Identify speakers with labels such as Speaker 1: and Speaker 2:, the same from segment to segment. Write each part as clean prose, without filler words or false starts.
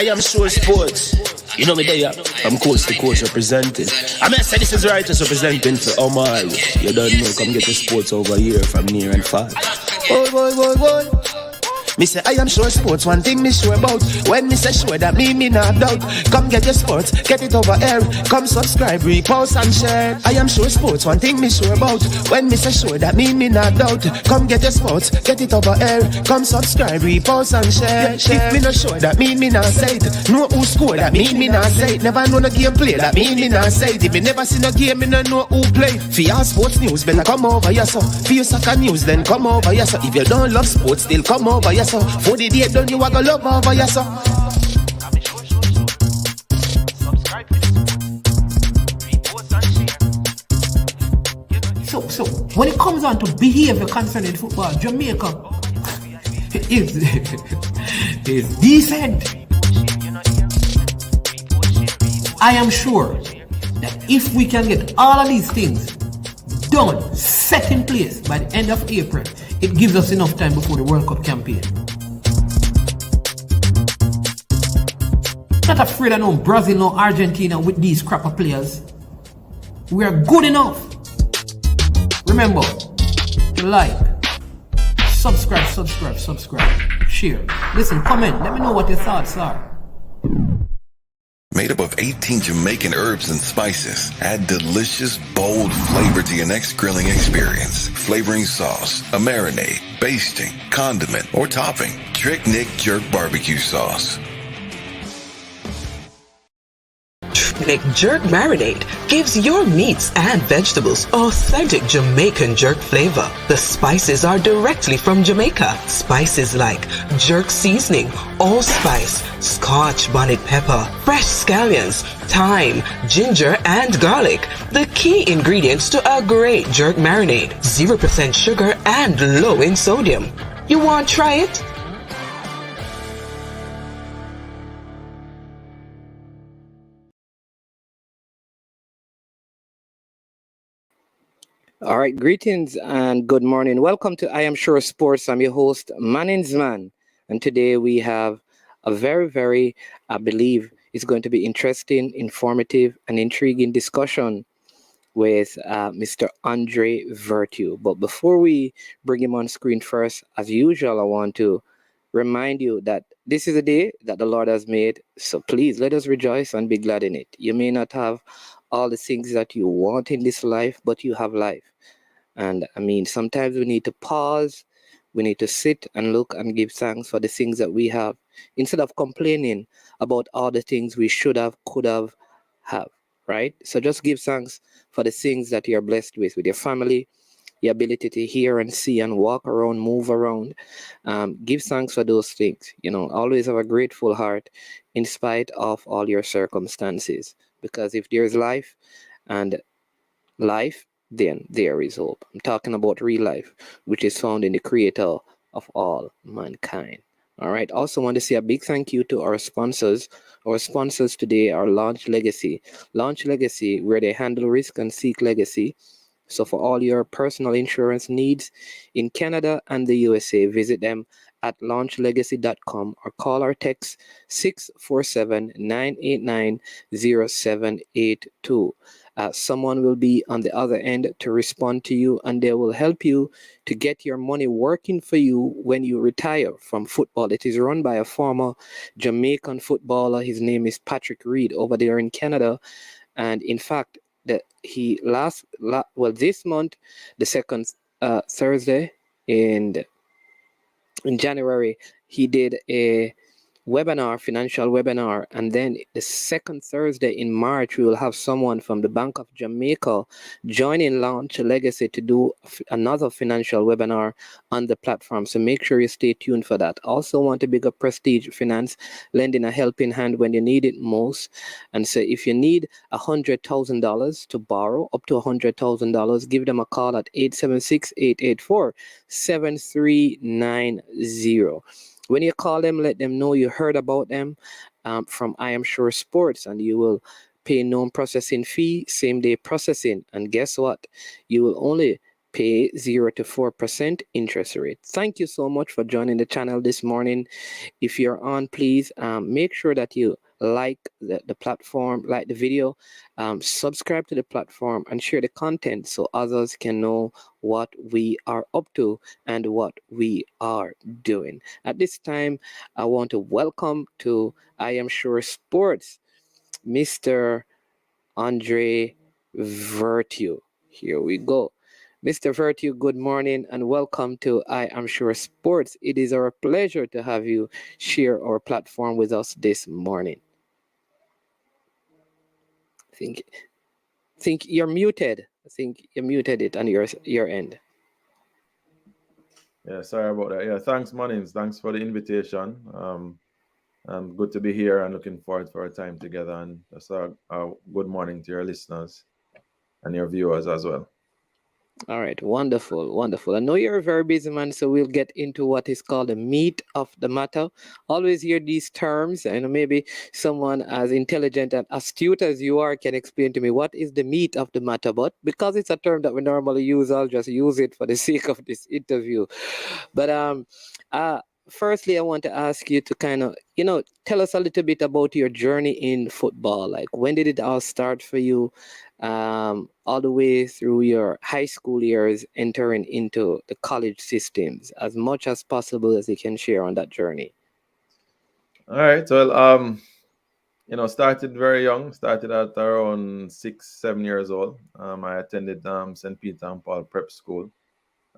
Speaker 1: I am sure sports. You know me there, I'm coast to coast representing. I mean, I say this is righteous representing for Omar. You don't know, come get the sports over here from near and far. Boy. Me say I am sure sports, one thing me sure about. When me say sure, that me not doubt. Come get your sports, get it over here. Come subscribe, repost and share. I am sure sports, one thing me sure about. When me say sure, that me not doubt. Come get your sports, get it over here. Come subscribe, repost and share. If me not sure, that me not say it. Know who score, that me not say it. Never know the game play, that me not say it. If me never seen a game, me no know who play. For your sports news, better come over here so. For your soccer news, then come over here so. If you don't love sports, still come over here so. For the day done, you are gonna love over here so.
Speaker 2: So when it comes on to behavior concerning football, Jamaica is decent. I am sure that if we can get all of these things done, set in place by the end of April, it gives us enough time before the World Cup campaign. Not afraid of no Brazil, no Argentina with these crap of players. We are good enough. Remember, like, subscribe, share. Listen, comment, let me know what your thoughts are.
Speaker 3: Made up of 18 Jamaican herbs and spices, add delicious, bold flavor to your next grilling experience. Flavoring sauce, a marinade, basting, condiment, or topping. Trick Nick Jerk Barbecue Sauce.
Speaker 4: Nick Jerk Marinade gives your meats and vegetables authentic Jamaican jerk flavor. The spices are directly from Jamaica. Spices like jerk seasoning, allspice, Scotch bonnet pepper, fresh scallions, thyme, ginger, and garlic. The key ingredients to a great jerk marinade. 0% sugar and low in sodium. You want to try it?
Speaker 5: All right, greetings and good morning. Welcome to I Am Sure Sports. I'm your host, Ncaa, and today we have a very, I believe it's going to be interesting, informative, and intriguing discussion with Mr. Andre Virtue. But before we bring him on screen first, as usual, I want to remind you that this is a day that the Lord has made, so please let us rejoice and be glad in it. You may not have all the things that you want in this life, but you have life. And I mean, sometimes we need to pause, we need to sit and look and give thanks for the things that we have, instead of complaining about all the things we should have, could have, right? So just give thanks for the things that you're blessed with your family, your ability to hear and see and walk around, move around. Give thanks for those things. Always have a grateful heart in spite of all your circumstances. Because if there's life, then there is hope. I'm talking about real life, which is found in the Creator of all mankind. All right. Also want to say a big thank you to our sponsors. Our sponsors today are Launch Legacy. Launch Legacy, where they handle risk and seek legacy. So for all your personal insurance needs in Canada and the USA, visit them at launchlegacy.com or call or text 647-989-0782. Someone will be on the other end to respond to you, and they will help you to get your money working for you when you retire from football. It is run by a former Jamaican footballer. His name is Patrick Reed over there in Canada. And in fact, this month, the second Thursday in January, he did a financial webinar, and then the second Thursday in March we will have someone from the Bank of Jamaica joining Launch Legacy to do another financial webinar on the platform, so make sure you stay tuned for that. Also want to big up Prestige Finance, lending a helping hand when you need it most. And so if you need $100,000 to borrow, up to $100,000, give them a call at 876-884-7390. When you call them, let them know you heard about them from I Am Sure Sports, and you will pay no processing fee, same day processing. And guess what? You will only pay 0 to 4% interest rate. Thank you so much for joining the channel this morning. If you're on, please make sure that you like the platform, like the video, subscribe to the platform, and share the content so others can know what we are up to and what we are doing. At this time, I want to welcome to I Am Sure Sports, Mr. Andre Virtue. Here we go. Mr. Virtue, good morning and welcome to I Am Sure Sports. It is our pleasure to have you share our platform with us this morning. I think you're muted. I think you muted it on your end.
Speaker 6: Yeah, sorry about that. Yeah, thanks, Munnings. Thanks for the invitation. Good to be here and looking forward for our time together. And just a good morning to your listeners and your viewers as well.
Speaker 5: All right, wonderful, wonderful. I know you're a very busy man, so we'll get into what is called the meat of the matter. Always hear these terms, and maybe someone as intelligent and astute as you are can explain to me what is the meat of the matter. But because it's a term that we normally use, I'll just use it for the sake of this interview. But firstly, I want to ask you to kind of, tell us a little bit about your journey in football. Like, when did it all start for you? All the way through your high school years, entering into the college systems, as much as possible as you can share on that journey.
Speaker 6: All right. Well, started very young. Started at around 6, 7 years old. I attended St. Peter and Paul Prep School,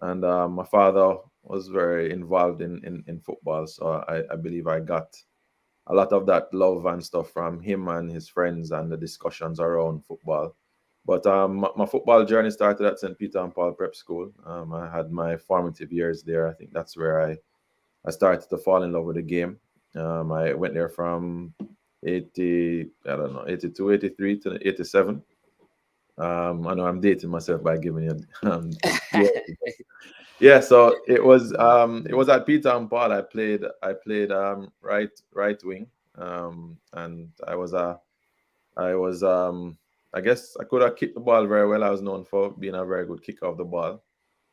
Speaker 6: and my father was very involved in football. So I believe I got a lot of that love and stuff from him and his friends and the discussions around football. But my football journey started at St. Peter and Paul Prep School. I had my formative years there. I think that's where I started to fall in love with the game. I went there from 82, 83 to 87. I know I'm dating myself by giving you yeah, so it was at Peter and Paul. I played right wing, and I guess I could have kicked the ball very well. I was known for being a very good kicker of the ball.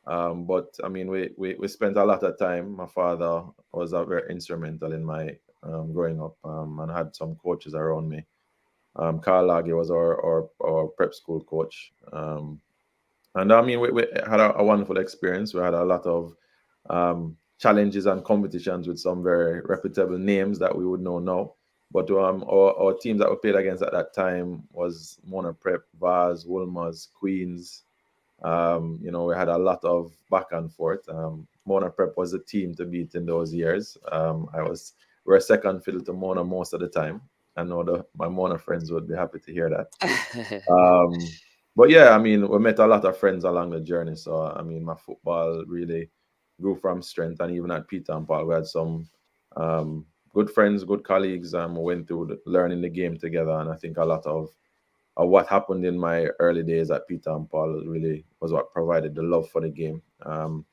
Speaker 6: But I mean, we spent a lot of time. My father was very instrumental in my growing up, and had some coaches around me. Carl Lagi was our prep school coach. And I mean, we had a wonderful experience. We had a lot of challenges and competitions with some very reputable names that we would know now. But our teams that we played against at that time was Mona Prep, Vaz, Wolmer's, Queens. We had a lot of back and forth. Mona Prep was the team to beat in those years. We were second fiddle to Mona most of the time. I know my Mona friends would be happy to hear that. But yeah, I mean, we met a lot of friends along the journey. So, I mean, my football really grew from strength. And even at Peter and Paul, we had some good friends, good colleagues. We went through learning the game together. And I think a lot of what happened in my early days at Peter and Paul really was what provided the love for the game. And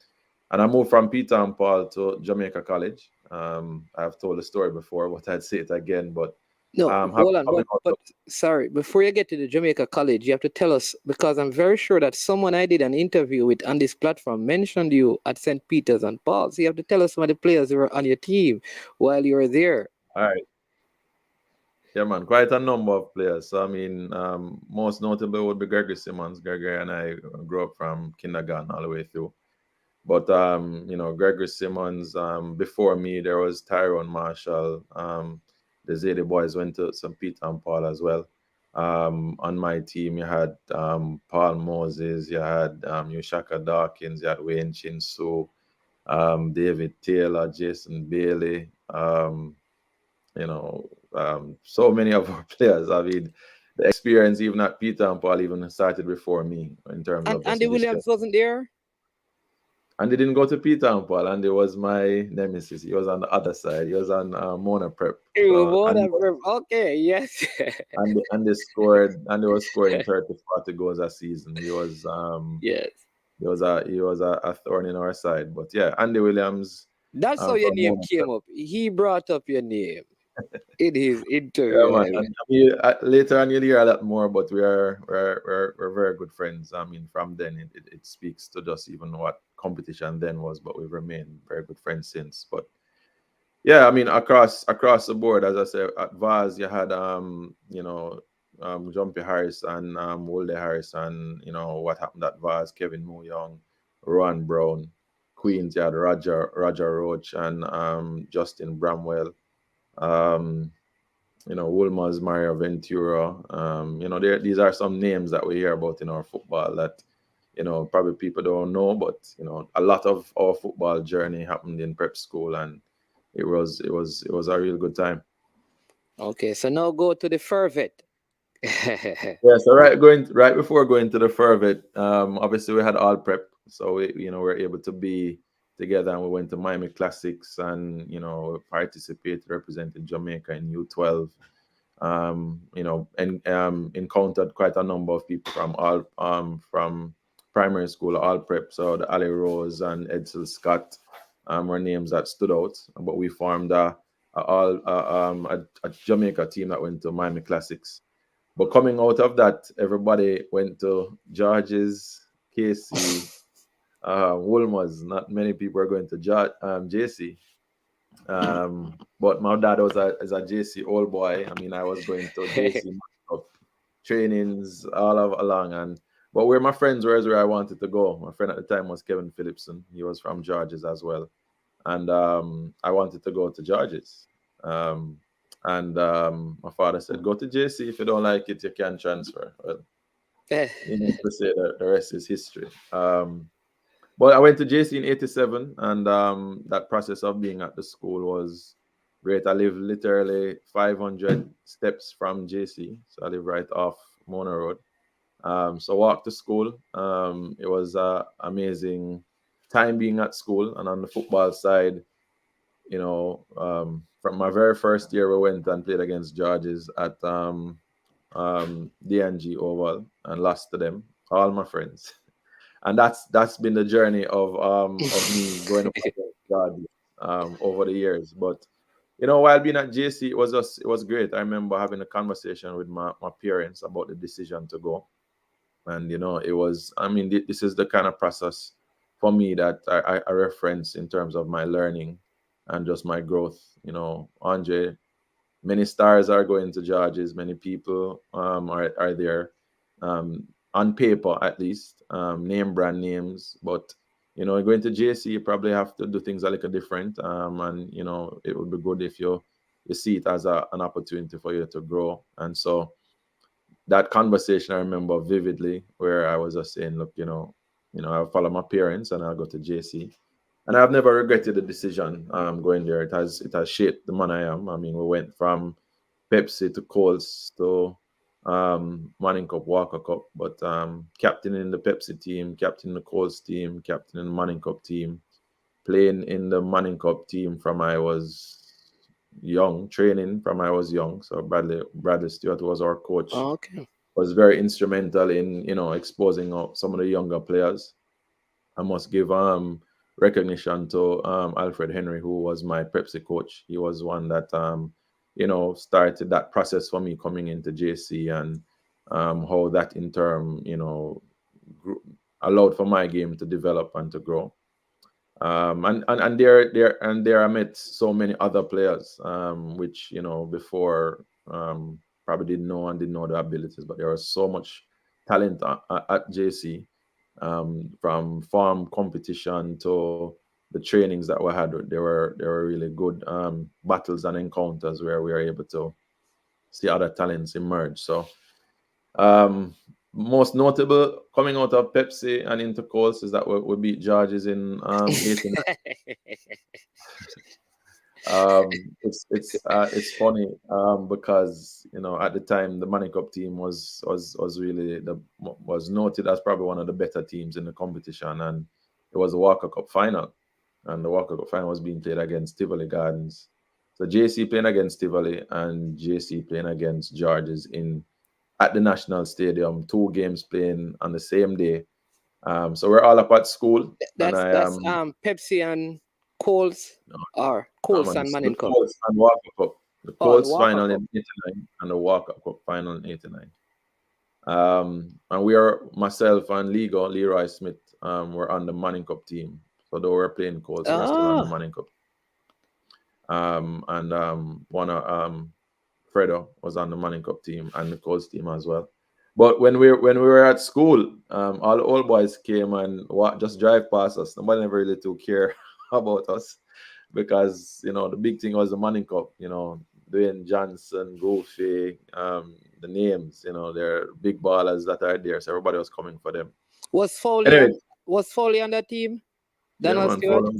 Speaker 6: I moved from Peter and Paul to Jamaica College. I've told the story before, but I'd say it again. But
Speaker 5: no, hold on. But sorry, before you get to the Jamaica College, you have to tell us, because I'm very sure that someone I did an interview with on this platform mentioned you at St. Peter's and Paul's. So you have to tell us some of the players who were on your team while you were there.
Speaker 6: All right. Yeah, man, quite a number of players. So, I mean, most notable would be Gregory Simmons. Gregory and I grew up from kindergarten all the way through. But, Gregory Simmons, before me, there was Tyrone Marshall. The Zayde boys went to St. Peter and Paul as well. On my team, you had Paul Moses, you had Ushaka Dawkins, you had Wayne Chinsu, David Taylor, Jason Bailey, so many of our players. I mean, the experience even at Peter and Paul even started before me in terms of.
Speaker 5: Andy Williams wasn't there?
Speaker 6: And they didn't go to Peter and Paul, and he was my nemesis. He was on the other side. He was on Mona Prep.
Speaker 5: Mona Prep. Okay, yes.
Speaker 6: and they scored, and they was scoring 30, 40 goals a season. He was
Speaker 5: yes.
Speaker 6: He was a thorn in our side. But yeah, Andy Williams.
Speaker 5: That's how your name came up. He brought up your name. in his
Speaker 6: Yeah,
Speaker 5: interview.
Speaker 6: man. And I mean, later on you'll hear a lot more, but we're very good friends. I mean, from then it speaks to just even what competition then was, but we've remained very good friends since. But yeah, I mean, across the board, as I said, at Vaz you had Jumpy Harris and Wolde Harris, and what happened at Vaz, Kevin Young, Ron Brown, Queens, you had Roger Roach and Justin Bramwell. Um, Wolmer's Mario Ventura. These are some names that we hear about in our football that, probably people don't know, but a lot of our football journey happened in prep school, and it was a real good time.
Speaker 5: Okay, so now go to the fervet.
Speaker 6: Yeah, so right before going to the Fervet, obviously we had all prep, so we were able to be together, and we went to Miami Classics, and participated, represented Jamaica in U12. And encountered quite a number of people from primary school, all prep. So the Ali Rose and Edsel Scott were names that stood out. But we formed a Jamaica team that went to Miami Classics. But coming out of that, everybody went to George's, KC, Wolmer's. Not many people are going to JC. But my dad is a JC old boy. I mean, I was going to JC trainings along, but where my friends were is where I wanted to go. My friend at the time was Kevin Phillipson. He was from George's as well, and I wanted to go to George's. My father said, "Go to JC. If you don't like it, you can transfer." Well, needless to say that the rest is history. But I went to JC in '87, and that process of being at the school was great. I live literally 500 steps from JC, so I live right off Mona Road. So walk to school. It was amazing time being at school, and on the football side, from my very first year, we went and played against Georges at DNG Oval and lost to them. All my friends. And that's been the journey of me going up against God over the years. But while being at JC, it was great. I remember having a conversation with my parents about the decision to go, and it was. I mean, this is the kind of process for me that I reference in terms of my learning and just my growth. Andre, many stars are going to Georges. Many people are there. On paper at least, name brand names, but going to JC, you probably have to do things a little different, and it would be good if you see it as an opportunity for you to grow. And so that conversation I remember vividly, where I was just saying, look, I'll follow my parents and I'll go to JC, and I've never regretted the decision going there. It has shaped the man I am. I mean, we went from Pepsi to Coles to Manning Cup, Walker Cup, but captain in the Pepsi team, captain in the Coles team, captain in the Manning Cup team, playing in the Manning Cup team from I was young, training from I was young. So Bradley Stewart was our coach.
Speaker 5: Okay.
Speaker 6: Was very instrumental in exposing some of the younger players. I must give recognition to Alfred Henry, who was my Pepsi coach. He was one that started that process for me coming into JC, and how that in turn allowed for my game to develop and to grow. And there I met so many other players, which before probably didn't know the abilities, but there was so much talent at JC, from farm competition to the trainings that we had. There were really good battles and encounters where we were able to see other talents emerge. So most notable coming out of Pepsi and into Coles is that we beat Georges in 89. It's funny because at the time the Manning Cup team was really was noted as probably one of the better teams in the competition, and it was a Walker Cup final, and the Walker Cup final was being played against Tivoli Gardens. So JC playing against Tivoli and JC playing against Georges at the National Stadium, 2 games playing on the same day. So we're all up at school.
Speaker 5: That's Pepsi and Coles, or Coles and Manning Cup.
Speaker 6: Coles and Walker Cup. The
Speaker 5: Oh, and the
Speaker 6: Colts
Speaker 5: Walker
Speaker 6: final
Speaker 5: Cup.
Speaker 6: in 89 and the Walker Cup final in 89. And we are, myself and Leroy Smith, were on the Manning Cup team. So though we're playing Colts, we're still on the Manning Cup. One of Fredo was on the Manning Cup team and the Colts team as well. But when we were at school, all the old boys came and just drive past us. Nobody never really took care about us because the big thing was the Manning Cup. Dwayne Johnson, Goofy, the names. They're big ballers that are there, so everybody was coming for them.
Speaker 5: Was Foley on that team? Donald Stewart?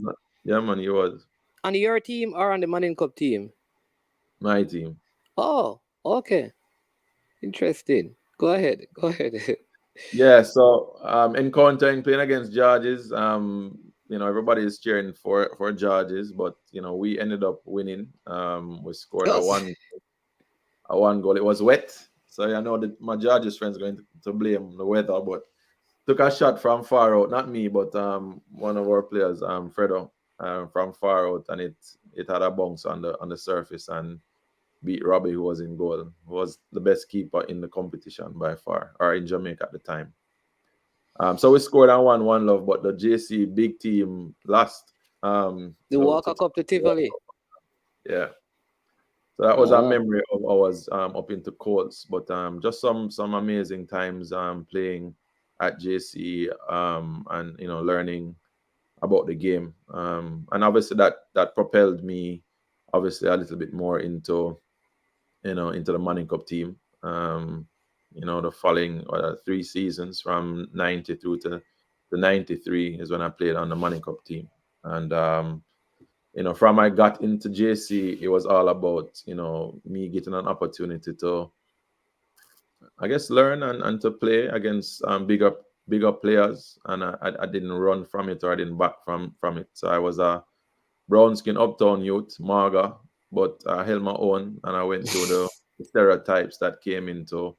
Speaker 6: Yeah, man, he was.
Speaker 5: On your team or on the Manning Cup team?
Speaker 6: My team.
Speaker 5: Oh, okay. Interesting. Go ahead.
Speaker 6: Yeah, so encountering playing against Georges, everybody is cheering for Georges, but we ended up winning. We scored a one goal. It was wet, so I know that my Georges friends going to blame the weather, but took a shot from far out, not me, but one of our players, Fredo, from far out, and it had a bounce on the surface and beat Robbie, who was in goal, who was the best keeper in the competition by far, or in Jamaica at the time. So we scored on 1-1 love, but the JC big team lost.
Speaker 5: The Walker Cup to Tivoli.
Speaker 6: Yeah. So that was a memory of ours up into Colts, but just some amazing times playing at JC and learning about the game. And obviously that propelled me obviously a little bit more into the Manning Cup team. The following 3 seasons from 90 through to 93 is when I played on the Manning Cup team. And from I got into JC, it was all about me getting an opportunity to, I guess, learn and to play against bigger players. And I didn't run from it, or I didn't back from it. So I was a brown skin uptown youth, Marga, but I held my own, and I went through the stereotypes that came into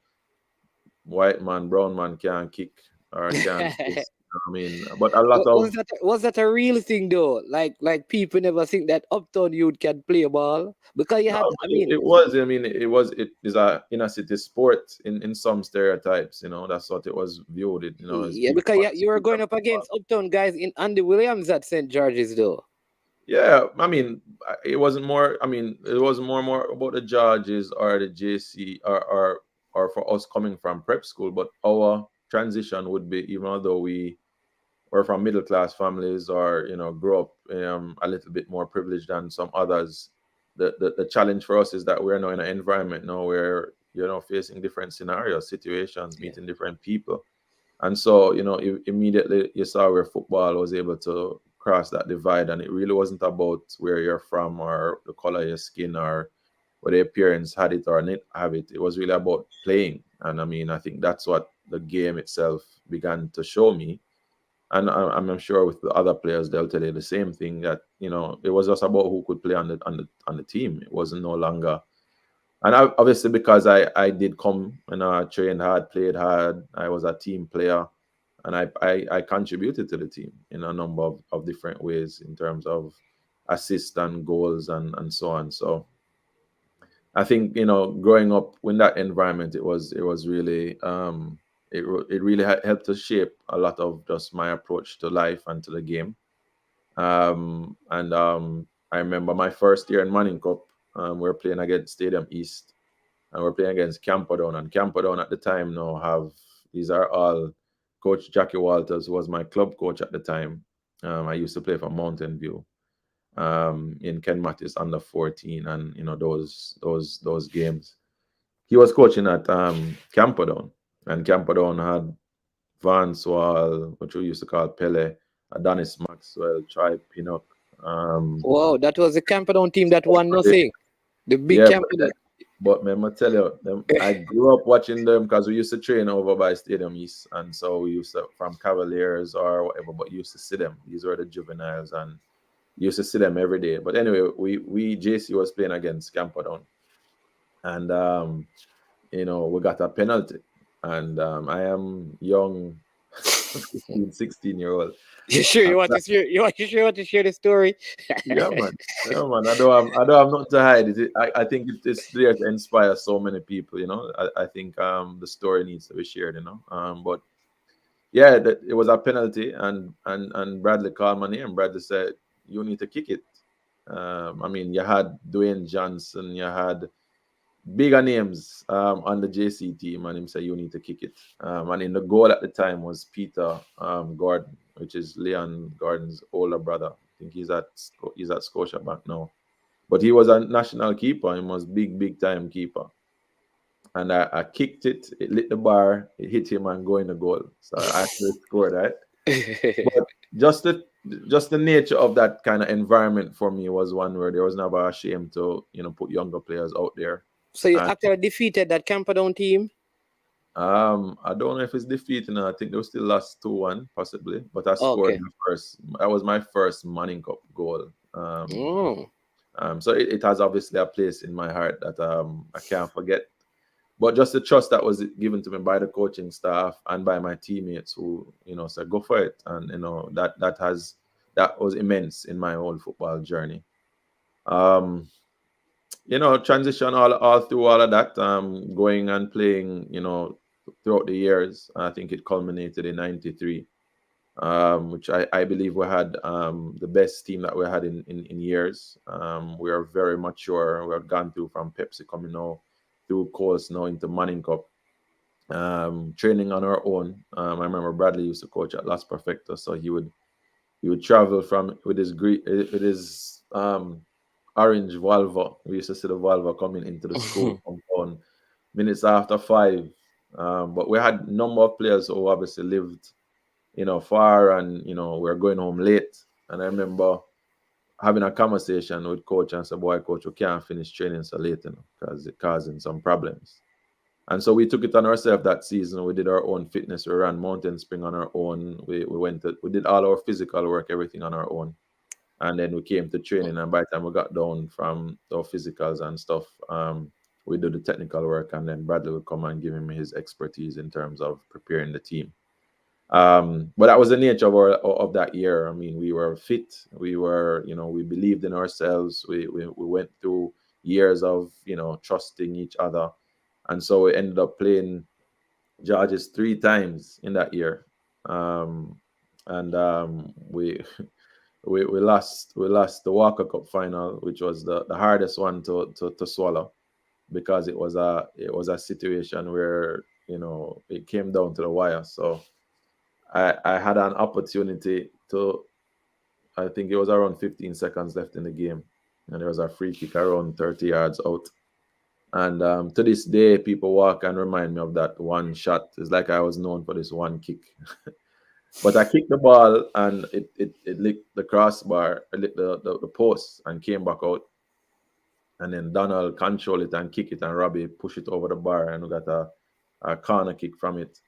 Speaker 6: white man, brown man can't kick or can't this. I mean, but a lot of
Speaker 5: was that a real thing though? Like people never think that uptown youth can play a ball because you had.
Speaker 6: It was. It is a inner city sport in some stereotypes. That's what it was viewed.
Speaker 5: Yeah, because you were going up against uptown guys in Andy Williams at St. George's though.
Speaker 6: Yeah, it wasn't more. It was more about the Georges or the JC or for us coming from prep school. But our transition would be, even though we were from middle class families or grew up a little bit more privileged than some others. The challenge for us is that we're now in an environment now where facing different scenarios, situations, meeting different people, and so immediately you saw where football was able to cross that divide, and it really wasn't about where you're from or the color of your skin or whether your parents had it or didn't have it. It was really about playing, and I think that's what the game itself began to show me. And I'm sure with the other players, they'll tell you the same thing, that it was just about who could play on the team. It wasn't no longer. And obviously, because I did come and I trained hard, played hard, I was a team player, and I contributed to the team in a number of different ways in terms of assists and goals and so on. So I think growing up in that environment, it was really it really helped to shape a lot of just my approach to life and to the game. I remember my first year in Manning Cup, we were playing against Stadium East, and we're playing against Camperdown. And Camperdown at the time now these are all Coach Jackie Walters, who was my club coach at the time. I used to play for Mountain View in Ken Mattis under 14, and those games. He was coaching at Camperdown, and Camperdown had Van Swal, which we used to call Pele, Adonis Maxwell, Troy Pinnock.
Speaker 5: Wow, that was the Camperdown team that won nothing. The big Camperdown.
Speaker 6: But man, I tell you, I grew up watching them because we used to train over by Stadium East, and so we used to, from Cavaliers or whatever, but used to see them. These were the juveniles, and used to see them every day. But anyway, we JC was playing against Camperdown, and we got a penalty, and I am young 15, 16-year-old.
Speaker 5: You sure you want to share? You want to share the story?
Speaker 6: Yeah, man. Yeah, man. I don't have nothing to hide. I think it's there to inspire so many people. I think the story needs to be shared. But yeah, it was a penalty, and Bradley called my name. Bradley said, "You need to kick it." I mean, you had Dwayne Johnson, you had bigger names on the JC team, and him say you need to kick it. And in the goal at the time was Peter Gordon, which is Leon Gordon's older brother. I think he's at Scotiabank now, but he was a national keeper. He was big time keeper. And I kicked it. It lit the bar. It hit him and go in the goal. So I actually scored that. But just the nature of that kind of environment for me was one where there was never a shame to put younger players out there.
Speaker 5: So you
Speaker 6: And
Speaker 5: actually defeated that Camperdown team?
Speaker 6: I don't know if it's defeating. I think they were still lost 2-1 possibly, but I scored
Speaker 5: Okay.
Speaker 6: the first. That was my first Manning Cup goal.
Speaker 5: Oh.
Speaker 6: So it has obviously a place in my heart that I can't forget. But just the trust that was given to me by the coaching staff and by my teammates who said go for it, and that was immense in my whole football journey. Transition all through all of that, going and playing, throughout the years. I think it culminated in '93, which I believe we had the best team that we had in years. We are very mature. We have gone through from Pepsi coming now, through course now into Manning Cup, training on our own. I remember Bradley used to coach at Las Perfecta, so he would travel with his orange Volvo. We used to see the Volvo coming into the school compound minutes after 5. But we had a number of players who obviously lived, far, and we were going home late. And I remember having a conversation with coach and said, "Boy, coach, we can't finish training so late, because it's causing some problems." And so we took it on ourselves that season. We did our own fitness. We ran Mountain Spring on our own. We did all our physical work, everything on our own. And then we came to training, and by the time we got down from our physicals and stuff, we do the technical work, and then Bradley would come and give him his expertise in terms of preparing the team. But that was the nature of that year. I mean, we were fit. We were, we believed in ourselves. We went through years of, trusting each other. And so we ended up playing Georges 3 times in that year. We we lost the Walker Cup final, which was the hardest one to swallow, because it was a situation where it came down to the wire. So I had an opportunity to, I think it was around 15 seconds left in the game, and there was a free kick around 30 yards out. And to this day, people walk and remind me of that one shot. It's like I was known for this one kick. But I kicked the ball, and it licked the crossbar, it licked the post, and came back out. And then Donald controlled it and kick it, and Robbie pushed it over the bar, and we got a corner kick from it.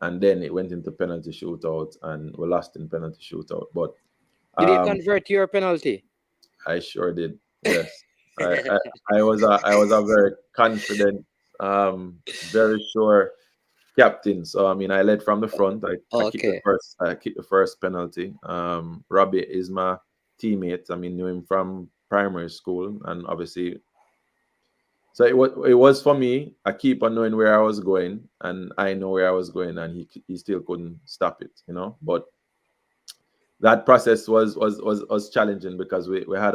Speaker 6: And then it went into penalty shootout, and we lost in penalty shootout. But
Speaker 5: Did you convert your penalty?
Speaker 6: I sure did. Yes, I was a very confident, very sure captain. So I mean, I led from the front. I kicked the first penalty. Robbie is my teammate. I mean, knew him from primary school, and obviously, so it was for me. I keep on knowing where I was going, and I know where I was going, and he still couldn't stop it, But that process was challenging, because we had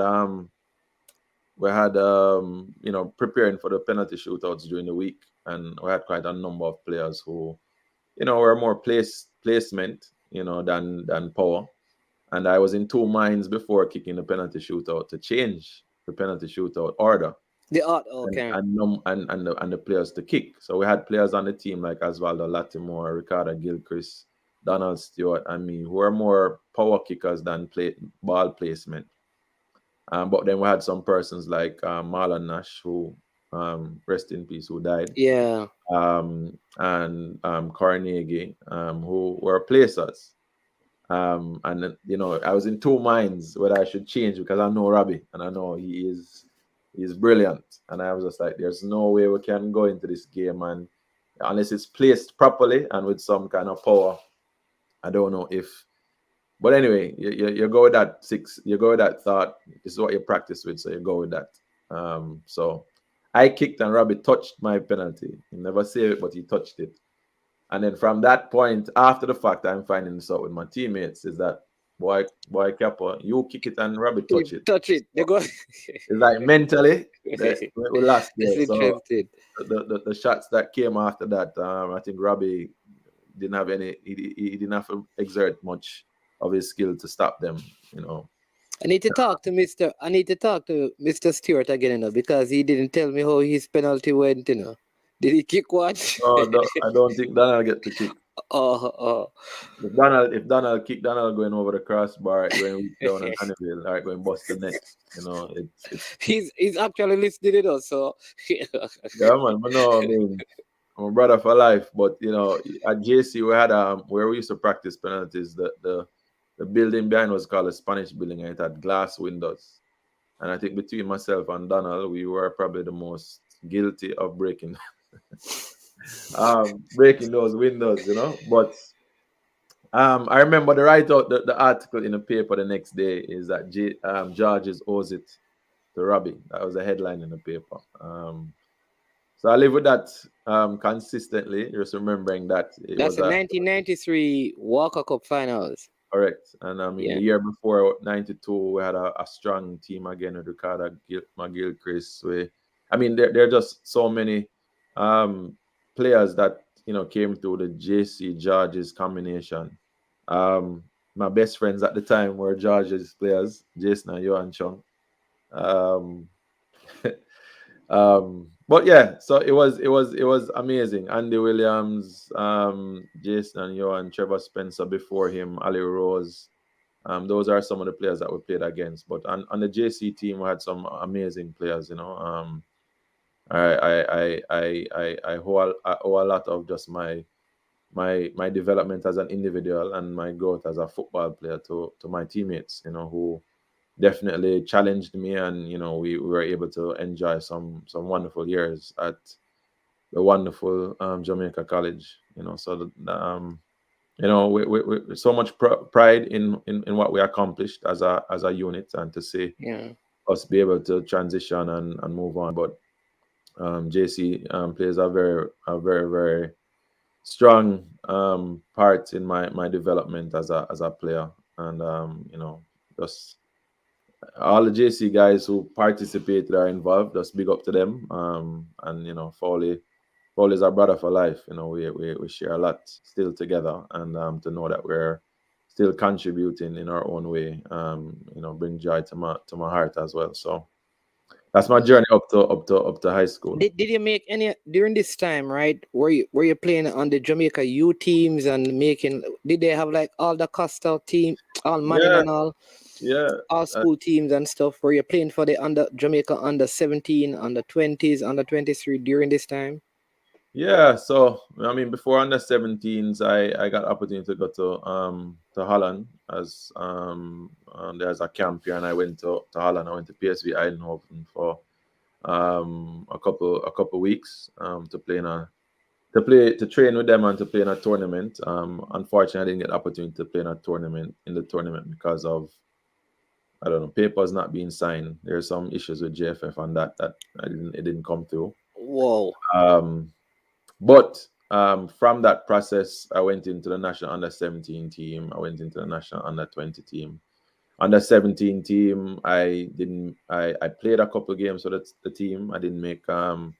Speaker 6: preparing for the penalty shootouts during the week, and we had quite a number of players who were more placement than power. And I was in 2 minds before kicking the penalty shootout to change the penalty shootout order,
Speaker 5: Okay.
Speaker 6: and the players to kick. So we had players on the team like Osvaldo Latimore, Ricardo Gilchrist, Donald Stewart, and me, who were more power kickers than ball placement. But then we had some persons like Marlon Nash, who rest in peace, who died.
Speaker 5: Yeah.
Speaker 6: And Carnegie, who were placers. And I was in 2 minds whether I should change, because I know Robbie, and I know he's brilliant. And I was just like, there's no way we can go into this game, and unless it's placed properly and with some kind of power, I don't know if, but anyway, you go with that you go with that thought. This is what you practice with, so you go with that. So I kicked and Robbie touched my penalty. He never saved it, but he touched it. And then from that point, after the fact, I'm finding this out with my teammates is that boy Kappa, you kick it and Robbie touch it.
Speaker 5: Touch it. They go.
Speaker 6: It's like mentally we lost
Speaker 5: That's
Speaker 6: there. So
Speaker 5: interesting.
Speaker 6: the shots that came after that, I think Robbie didn't have any. He didn't have to exert much of his skill to stop them. You know.
Speaker 5: I need to talk to Mr. Stewart again, because he didn't tell me how his penalty went, Did he kick one?
Speaker 6: No, I don't think Donald get to kick.
Speaker 5: Oh.
Speaker 6: If Donald kick, Donald going over the crossbar, going down on Hannibal, or going bust the net. It's
Speaker 5: He's actually listening, so
Speaker 6: yeah, man. But no, I mean, I'm a brother for life. But at JC we had where we used to practice penalties. The building behind was called a Spanish building, and it had glass windows. And I think between myself and Donald, we were probably the most guilty of breaking those windows, But I remember the write out the article in the paper the next day is that Georges owes it to Robbie. That was the headline in the paper. So I live with that consistently, just remembering that it
Speaker 5: that's
Speaker 6: was
Speaker 5: the 1993 Walker Cup Finals.
Speaker 6: Correct. And I mean, the year before, 92, we had a strong team again with Ricardo McGill-Chris. There are just so many players that, came through the JC Georges combination. My best friends at the time were Georges players, Jason and Johan Chung. But yeah, so it was amazing. Andy Williams, Jason and Johan, Trevor Spencer before him, Ali Rose. Those are some of the players that we played against. But on the JC team, we had some amazing players. I owe a lot of just my development as an individual and my growth as a football player to my teammates. Who definitely challenged me, and we were able to enjoy some wonderful years at the wonderful Jamaica College. So we so much pride in what we accomplished as a unit, and to see us be able to transition and move on. But JC plays a very very strong part in my development as a player, and just all the JC guys who participated are involved. Just big up to them. And Foley is our brother for life. We share a lot still together, and to know that we're still contributing in our own way, bring joy to my heart as well. So that's my journey up to high school.
Speaker 5: Did you make any during this time, right? Were you playing on the Jamaica U teams and making? Did they have like all the Coastal team, all Manning and all?
Speaker 6: Yeah,
Speaker 5: all school teams and stuff. Were you playing for the Jamaica under 17, under 20s, under 23 during this time?
Speaker 6: Yeah, so before under 17s, I got opportunity to go to Holland as there's a camp here, and I went to Holland. I went to PSV Eindhoven for a couple weeks to train with them and to play in a tournament. Unfortunately, I didn't get the opportunity to play in the tournament because of, I don't know, papers not being signed. There's some issues with JFF on that it didn't come through.
Speaker 5: Whoa.
Speaker 6: But from that process, I went into the national under 17 team. I went into the national under 20 team. Under 17 team, I played a couple of games with the team. I didn't make the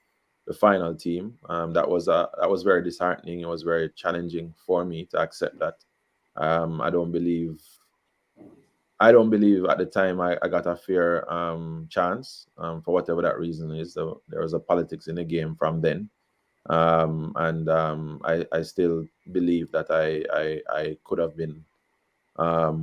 Speaker 6: final team. That was very disheartening. It was very challenging for me to accept that. I don't believe at the time I got a fair chance, for whatever that reason is. So there was a politics in the game from then. I still believe that I could have been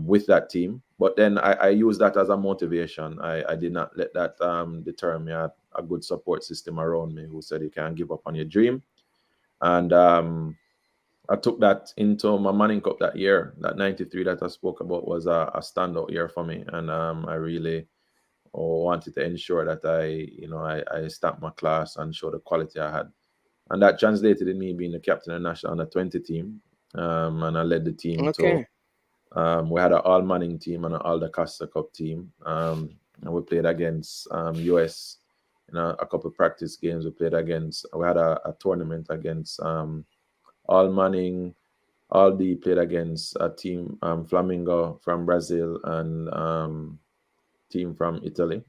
Speaker 6: with that team. But then I used that as a motivation. I did not let that deter me. I had a good support system around me who said you can't give up on your dream. And I took that into my Manning Cup that year. That 93 that I spoke about was a standout year for me. And I really wanted to ensure that I stamped my class and show the quality I had. And that translated in me being the captain of the national under 20 team. and I led the team
Speaker 5: Okay.
Speaker 6: to. We had an all Manning team and an all the Costa Cup team, and we played against US. A couple of practice games. We had a tournament against all Manning. All D played against a team, Flamingo from Brazil and team from Italy.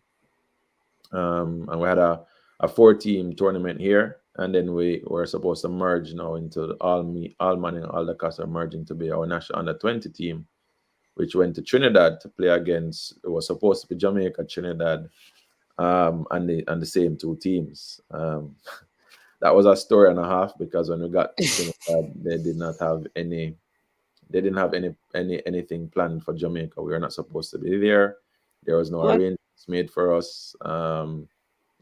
Speaker 6: And we had a 4-team tournament here, and then we were supposed to merge now into the all Manning, all the Casa merging to be our national under 20 team, which went to Trinidad to play against. It was supposed to be Jamaica, Trinidad, and the same 2 teams. That was a story and a half, because when we got to Trinidad, they didn't have anything planned for Jamaica. We were not supposed to be there. There was no
Speaker 5: What?
Speaker 6: arrangements made for us.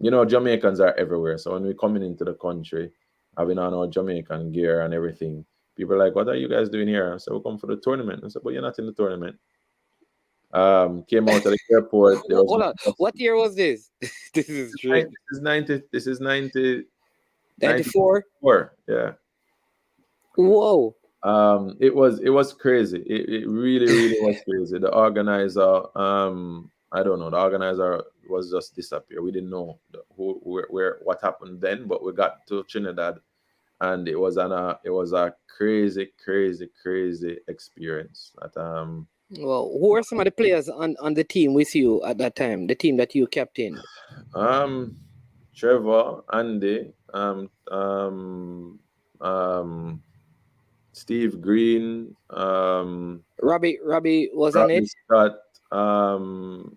Speaker 6: Jamaicans are everywhere. So when we coming into the country, having on our Jamaican gear and everything, people are like, "What are you guys doing here?" I said, "We come for the tournament." I said, "But you're not in the tournament." Came out of the airport. There was
Speaker 5: Hold on. What year was this? This is true.
Speaker 6: This is 90,
Speaker 5: 94?
Speaker 6: 94. Yeah.
Speaker 5: Whoa.
Speaker 6: It was crazy. It really was crazy. The organizer, I don't know, the organizer was just disappeared. We didn't know where what happened then, but we got to Trinidad, and it was a crazy experience.
Speaker 5: Well, who are some of the players on the team with you at that time? The team that you captained?
Speaker 6: Trevor, Andy, Steve Green,
Speaker 5: Robbie was on
Speaker 6: Robbie
Speaker 5: it.
Speaker 6: Scott, all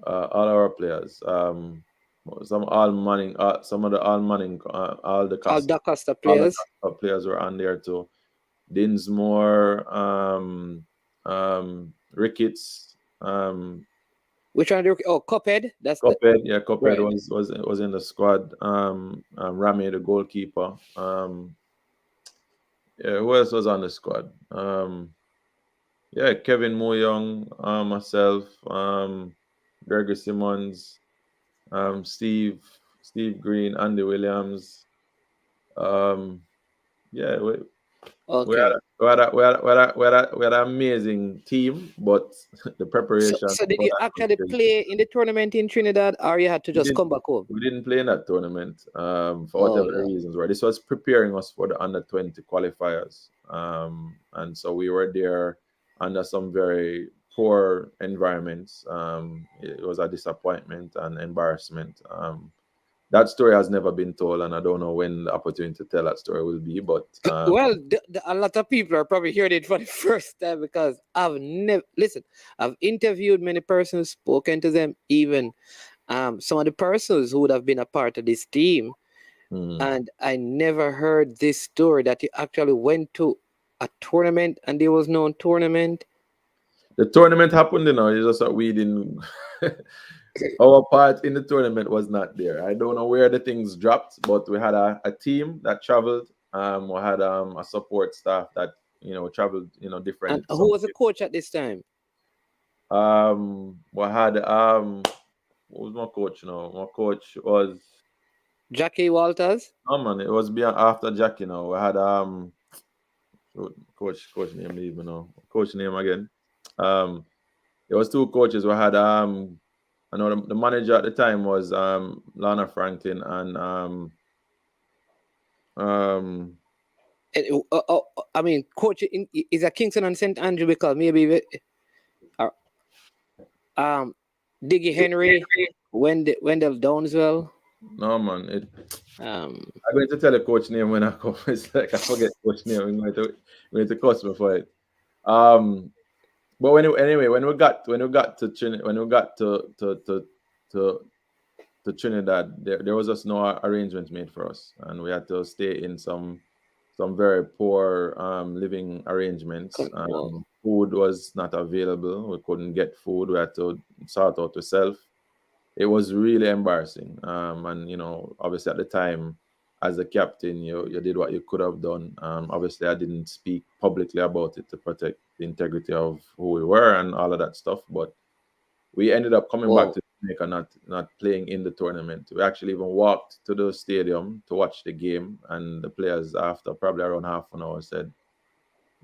Speaker 6: our players, some all Manning, some of the all Manning, all the
Speaker 5: All
Speaker 6: Costa,
Speaker 5: Costa
Speaker 6: all the
Speaker 5: players.
Speaker 6: Costa players were on there too. Dinsmore, Ricketts,
Speaker 5: Which one? Oh, Cuphead. That's the
Speaker 6: Cuphead, yeah, Cuphead
Speaker 5: right.
Speaker 6: was in the squad. Rami, the goalkeeper. Yeah, who else was on the squad? Yeah, Kevin Moyoung, myself, Gregory Simmons, Steve Green, Andy Williams. Yeah, we
Speaker 5: Okay.
Speaker 6: had an amazing team, but the preparation.
Speaker 5: So did you actually play in the tournament in Trinidad, or you had to just come back home?
Speaker 6: We didn't play in that tournament for
Speaker 5: Oh,
Speaker 6: whatever the
Speaker 5: no.
Speaker 6: reasons were. This was preparing us for the under 20 qualifiers, and so we were there under some very poor environments. It was a disappointment and embarrassment. That story has never been told, and I don't know when the opportunity to tell that story will be. But
Speaker 5: Well, a lot of people are probably hearing it for the first time, because I've interviewed many persons, spoken to them, even some of the persons who would have been a part of this team, and I never heard this story that you actually went to a tournament and there was no tournament.
Speaker 6: The tournament happened, it's just that we didn't. Our part in the tournament was not there. I don't know where the things dropped, but we had a team that traveled. We had a support staff that traveled, different.
Speaker 5: And who was the coach at this time?
Speaker 6: We had what was my coach? My coach was
Speaker 5: Jackie Walters.
Speaker 6: No man, it was after Jackie. We had coach name leave me now. Coach name again. It was 2 coaches. We had I know the manager at the time was Lana Franklin and
Speaker 5: I mean, coach is a Kingston and St. Andrew, because maybe Diggy Henry, Wendell Downswell.
Speaker 6: No man,
Speaker 5: I'm
Speaker 6: going to tell the coach name when I come. It's like I forget coach name. I'm going to coach me for it. But when we got to Trinidad, there was just no arrangements made for us, and we had to stay in some very poor living arrangements. Food was not available. We couldn't get food. We had to sort out ourselves. It was really embarrassing. And obviously at the time, as a captain, you did what you could have done. Obviously, I didn't speak publicly about it to protect the integrity of who we were and all of that stuff. But we ended up coming back to Jamaica not playing in the tournament. We actually even walked to the stadium to watch the game, and the players after probably around half an hour said,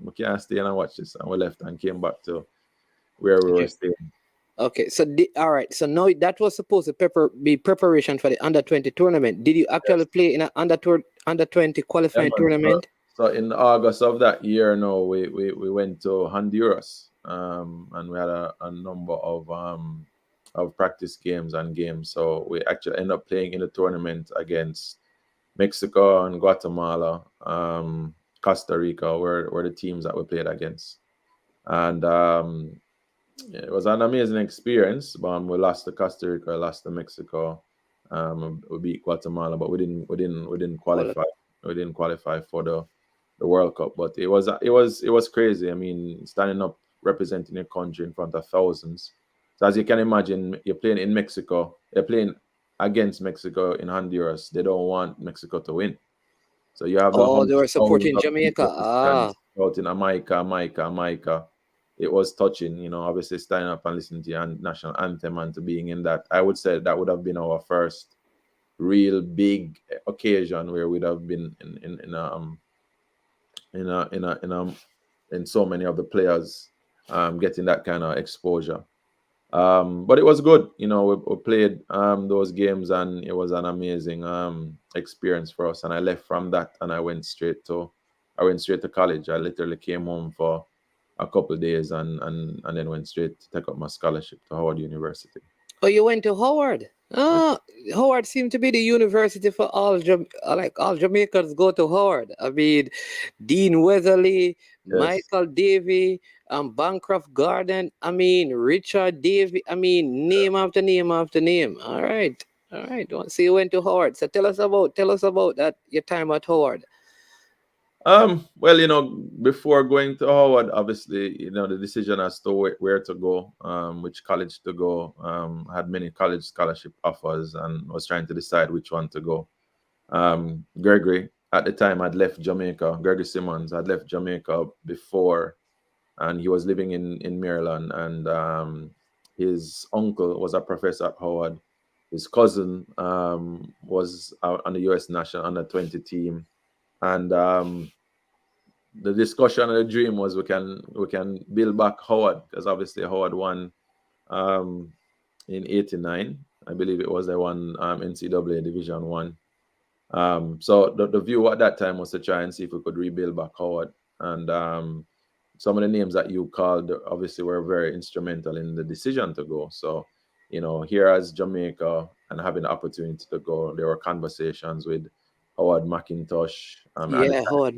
Speaker 6: "We can't stay and watch this," and we left and came back to where we were
Speaker 5: Okay.
Speaker 6: staying.
Speaker 5: Okay. So all right. So now that was supposed to be preparation for the under-20 tournament. Did you actually
Speaker 6: Yes.
Speaker 5: play in an under-20
Speaker 6: Yeah,
Speaker 5: qualifying
Speaker 6: man.
Speaker 5: tournament?
Speaker 6: So in August of that year, no, we went to Honduras, and we had a number of practice games and games. So we actually ended up playing in the tournament against Mexico and Guatemala, Costa Rica were the teams that we played against, and it was an amazing experience. But we lost to Costa Rica, lost to Mexico, we beat Guatemala, but we didn't qualify. We didn't qualify for the World Cup. But it was crazy. I mean, standing up representing your country in front of thousands. So as you can imagine, you're playing in Mexico. You're playing against Mexico in Honduras. They don't want Mexico to win. So you have the
Speaker 5: Oh, they
Speaker 6: hundreds
Speaker 5: were
Speaker 6: of thousands
Speaker 5: supporting
Speaker 6: of people
Speaker 5: Jamaica. Ah.
Speaker 6: shouting Jamaica. It was touching, obviously standing up and listening to your national anthem and to being in that. I would say that would have been our first real big occasion where we'd have been in so many of the players getting that kind of exposure. But it was good. We played those games, and it was an amazing experience for us. And I left from that, and I went straight to college. I literally came home for a couple of days, and then went straight to take up my scholarship to Howard University.
Speaker 5: Oh, you went to Howard. Ah, Howard seemed to be the university for like all Jamaicans go to Howard. I mean, Dean Weatherly,
Speaker 6: Yes.
Speaker 5: Michael Davey, Bancroft Garden. I mean, Richard Davey. I mean, name after name after name. All right, all right. So you went to Howard. So tell us about that your time at Howard.
Speaker 6: Well, before going to Howard, obviously, the decision as to where to go, which college to go, I had many college scholarship offers and was trying to decide which one to go. Gregory, at the time, had left Jamaica. Gregory Simmons had left Jamaica before, and he was living in Maryland. And his uncle was a professor at Howard. His cousin was on the U.S. national under-20 team. And the discussion and the dream was we can build back Howard, because obviously Howard won in '89. I believe it was, they won NCAA Division One. So the view at that time was to try and see if we could rebuild back Howard. And some of the names that you called obviously were very instrumental in the decision to go. So, here as Jamaica and having the opportunity to go, there were conversations with Howard McIntosh.
Speaker 5: Yeah, Howard.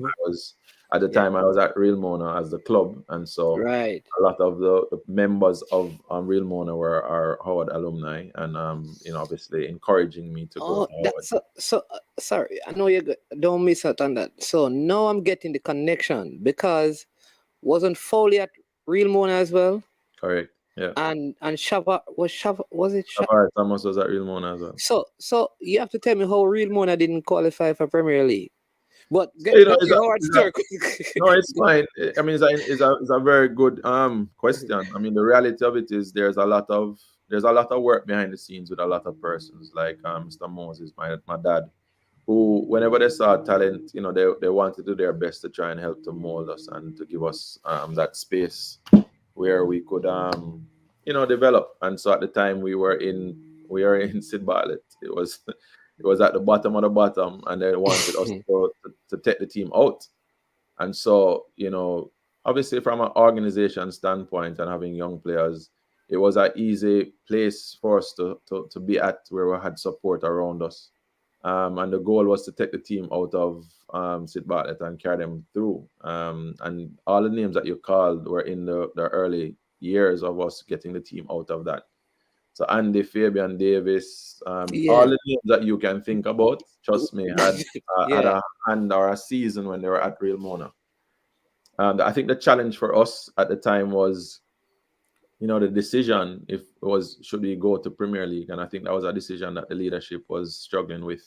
Speaker 6: At the
Speaker 5: Yeah.
Speaker 6: time, I was at Real Mona as the club, and so
Speaker 5: Right.
Speaker 6: a lot of the members of Real Mona were our Howard alumni, and obviously encouraging me to go
Speaker 5: Oh,
Speaker 6: to Howard.
Speaker 5: sorry. I know don't miss out on that. So now I'm getting the connection because wasn't Foley at Real Mona as well?
Speaker 6: Correct. Yeah.
Speaker 5: And Shava was it Shava?
Speaker 6: Tavares Thomas was at Real Mona as well.
Speaker 5: So you have to tell me how Real Mona didn't qualify for Premier League. But
Speaker 6: You know,
Speaker 5: get the Howard story.
Speaker 6: No, it's fine. I mean, it's a very good question. I mean, the reality of it is there's a lot of work behind the scenes with a lot of persons, like Mr. Moses, my dad, who whenever they saw talent, they wanted to do their best to try and help to mold us and to give us that space where we could develop. And so at the time we were in Sid Bartlett. It was at the bottom of the bottom, and they wanted us to take the team out. And so, obviously from an organization standpoint and having young players, it was an easy place for us to be at, where we had support around us. And the goal was to take the team out of Sid Bartlett and carry them through. And all the names that you called were in the early years of us getting the team out of that. So Andy, Fabian Davis, all the names that you can think about, trust me, had a hand or a season when they were at Real Mona. I think the challenge for us at the time was, the decision should we go to Premier League, and I think that was a decision that the leadership was struggling with,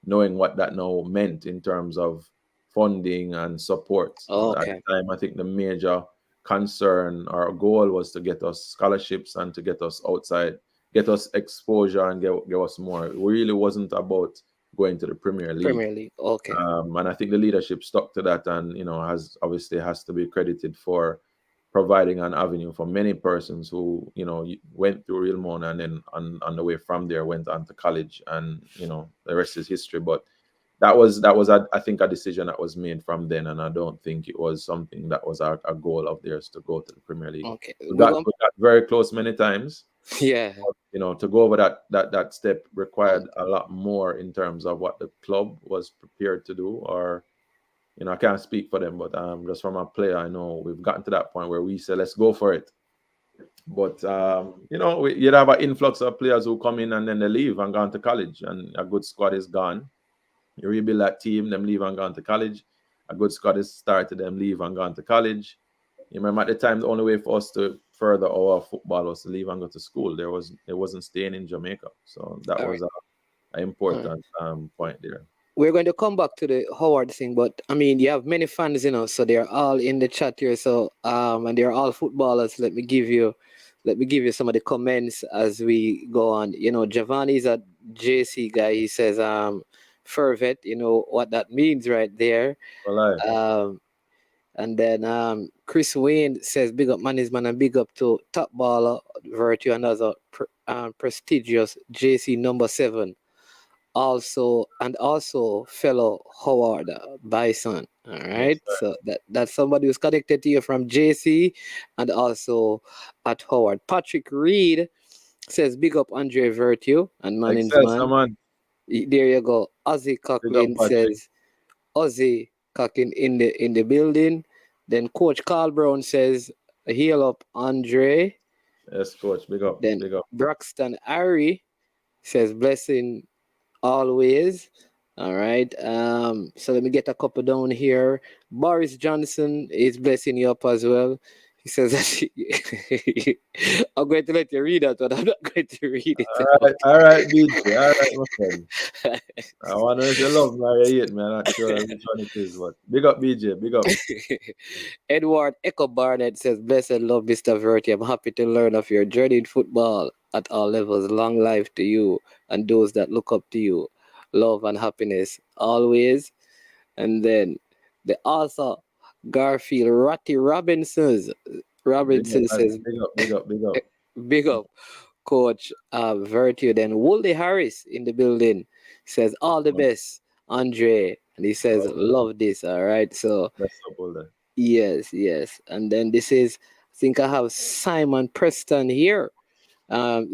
Speaker 6: knowing what that now meant in terms of funding and support.
Speaker 5: Okay.
Speaker 6: At the time, I think the major concern or goal was to get us scholarships and to get us outside get us exposure and get us more. It really wasn't about going to the Premier League.
Speaker 5: Premier League. Okay.
Speaker 6: And I think the leadership stuck to that, and has to be credited for providing an avenue for many persons who went through Real Mona and then on the way from there went on to college, and the rest is history. But that was I think a decision that was made from then, and I don't think it was something that was a goal of theirs to go to the Premier League.
Speaker 5: Okay.
Speaker 6: We got very close many times.
Speaker 5: Yeah.
Speaker 6: But, to go over that step required a lot more in terms of what the club was prepared to do, or I can't speak for them, but just from a player, I know we've gotten to that point where we say, let's go for it. But you'd have an influx of players who come in and then they leave and gone to college, and a good squad is gone. You rebuild that team, them leave and gone to college. A good squad is started, them leave and gone to college. You remember at the time, the only way for us to further our football was to leave and go to school. It wasn't staying in Jamaica. So that
Speaker 5: All
Speaker 6: was an important point there.
Speaker 5: We're going to come back to the Howard thing, but I mean, you have many fans, so they're all in the chat here. So and they're all footballers. Let me give you some of the comments as we go on. Giovanni's a JC guy. He says, fervent, what that means right there.
Speaker 6: Well,
Speaker 5: and then Chris Wayne says, big up management and big up to top baller Virtue and other prestigious JC number 7. Also fellow Howard Bison. All right.
Speaker 6: Yes,
Speaker 5: so that's somebody who's connected to you from JC and also at Howard. Patrick Reed says, big up Andre Virtue and man. There you go. Ozzy Coughlin says, Ozzy Coughlin in the building. Then Coach Carl Brown says, heal up Andre.
Speaker 6: Yes, Coach. Big up.
Speaker 5: Then
Speaker 6: big up.
Speaker 5: Braxton Ari says, blessing always. All right. So let me get a couple down here. Boris Johnson is blessing you up as well. He says that I'm going to let you read that, but I'm not going to read it.
Speaker 6: All right, BJ. All right, my friend. I want to know if you love me or you hate me. I'm not sure which one it is, but big up, BJ. Big up.
Speaker 5: Edward Echo Barnett says, blessed love, Mr. Verti. I'm happy to learn of your journey in football at all levels. Long life to you and those that look up to you. Love and happiness always. And then the author, Garfield Ratty Robinson says,
Speaker 6: big up.
Speaker 5: Big up, Coach Virtue. Then Wooldie Harris in the building says, all the best, Andre. And he says, love this. All right. So, yes. And then this is, I think I have Simon Preston here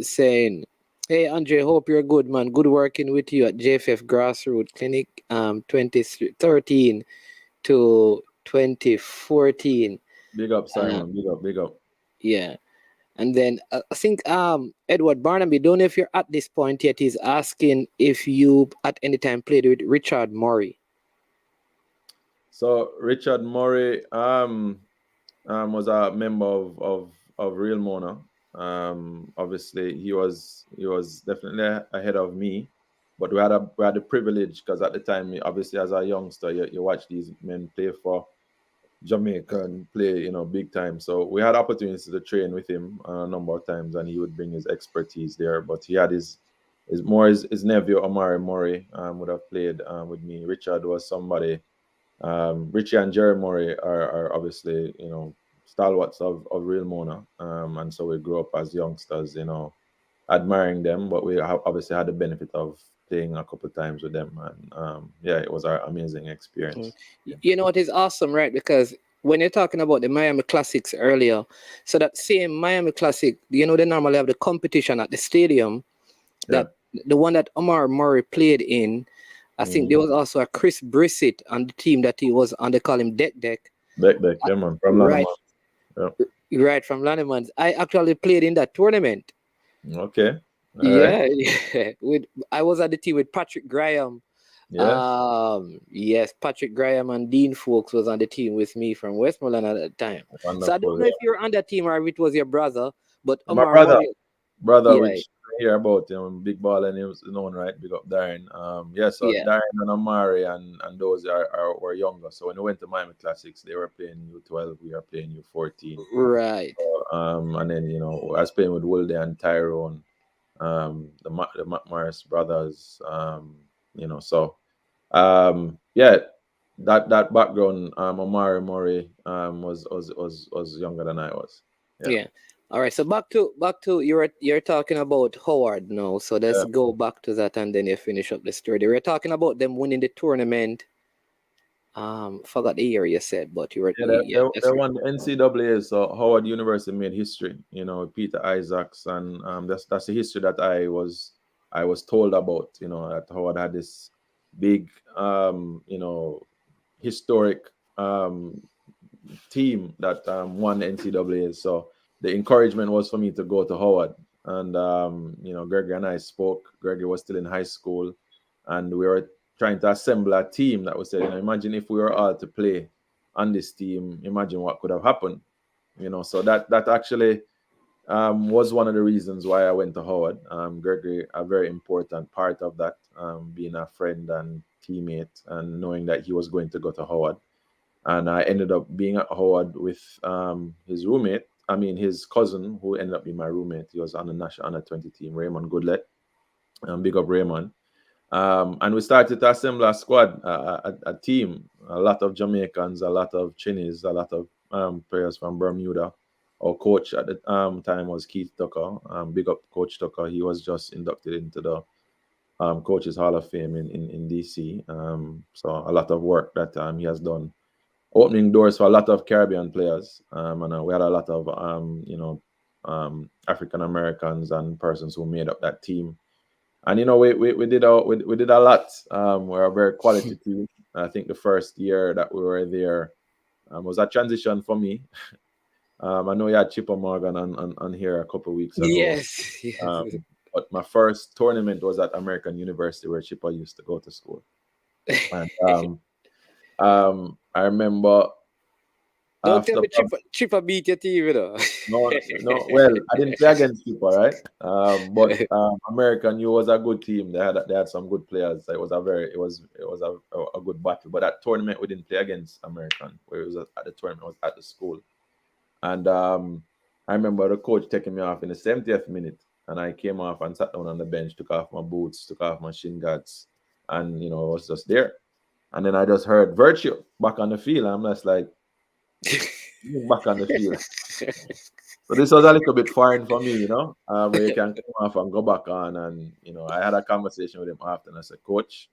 Speaker 5: saying, hey, Andre, hope you're good, man. Good working with you at JFF Grassroots Clinic 2013 to 2014.
Speaker 6: Big up, Simon. Big up.
Speaker 5: Yeah. And then I think Edward Barnaby, don't know if you're at this point yet, he's asking if you at any time played with Richard Murray.
Speaker 6: So Richard Murray was a member of Real Mona. Obviously he was definitely ahead of me, but we had the privilege, because at the time, obviously as a youngster, you watch these men play for Jamaica and play big time. So we had opportunities to train with him a number of times, and he would bring his expertise there. But he had his nephew Amari Murray would have played with me. Richard was somebody. Richie and Jerry Murray are obviously stalwarts of Real Mona, and so we grew up as youngsters, admiring them. But we obviously had the benefit of playing a couple of times with them, and it was an amazing experience.
Speaker 5: It is awesome, right? Because when you're talking about the Miami Classics earlier, so that same Miami Classic, they normally have the competition at the stadium, that the one that Omar Murray played in. I think there was also a Chris Brissett on the team that he was on. They call him Deck. Yeah,
Speaker 6: man, from Lanneman.
Speaker 5: Right, from Lanneman. I actually played in that tournament.
Speaker 6: Okay.
Speaker 5: Yeah. I was at the team with Patrick Graham.
Speaker 6: Yeah.
Speaker 5: Yes, Patrick Graham and Dean Folks was on the team with me from Westmoreland at that time. Wonderful, so I don't know if you were on that team or if it was your brother, but
Speaker 6: my brother, which I hear about big ball, and he was known, right? Big up Darren. Darren and Amari and those were younger. So when we went to Miami Classics, they were playing U12, we were playing U14.
Speaker 5: Right.
Speaker 6: So, and then I was playing with Wilde and Tyrone. the McMorris brothers, so yeah, that background, Omari Murray was younger than I was.
Speaker 5: Yeah. All right. So back to you're talking about Howard now. So let's go back to that and then you finish up the story. We're talking about them winning the tournament. Forgot the year you said, but you were
Speaker 6: They won the NCAA, so Howard University made history. Peter Isaacs, and that's the history that I was told about. That Howard had this big, historic team that won the NCAA. So the encouragement was for me to go to Howard, and Gregory and I spoke. Gregory was still in high school, and we were trying to assemble a team that was saying, imagine if we were all to play on this team, imagine what could have happened. So that actually was one of the reasons why I went to Howard. Gregory, a very important part of that, being a friend and teammate, and knowing that he was going to go to Howard. And I ended up being at Howard with his cousin, who ended up being my roommate. He was on the National Under 20 team, Raymond Goodlett. Big up Raymond. And we started to assemble a squad, a team, a lot of Jamaicans, a lot of Chinese, a lot of players from Bermuda. Our coach at the time was Keith Tucker. Big up Coach Tucker. He was just inducted into the Coaches Hall of Fame in DC. So a lot of work that he has done, opening doors for a lot of Caribbean players. And we had a lot of African Americans and persons who made up that team. And we did a lot. We're a very quality team. I think the first year that we were there was a transition for me. I know you had Chipper Morgan on here a couple of weeks ago.
Speaker 5: Yes.
Speaker 6: But my first tournament was at American University, where Chipper used to go to school. And I remember.
Speaker 5: Don't tell me Chipper beat your team,
Speaker 6: No. Well, I didn't play against Chipper, right? But American, was a good team. They had some good players. It was a good battle. But that tournament, we didn't play against American. Where it was at the tournament, was at the school. And I remember the coach taking me off in the 70th minute, and I came off and sat down on the bench, took off my boots, took off my shin guards, and I was just there. And then I just heard Virtue back on the field. And I'm just like, back on the field. So this was a little bit foreign for me, where you can come off and go back on. And I had a conversation with him after, and I said, Coach,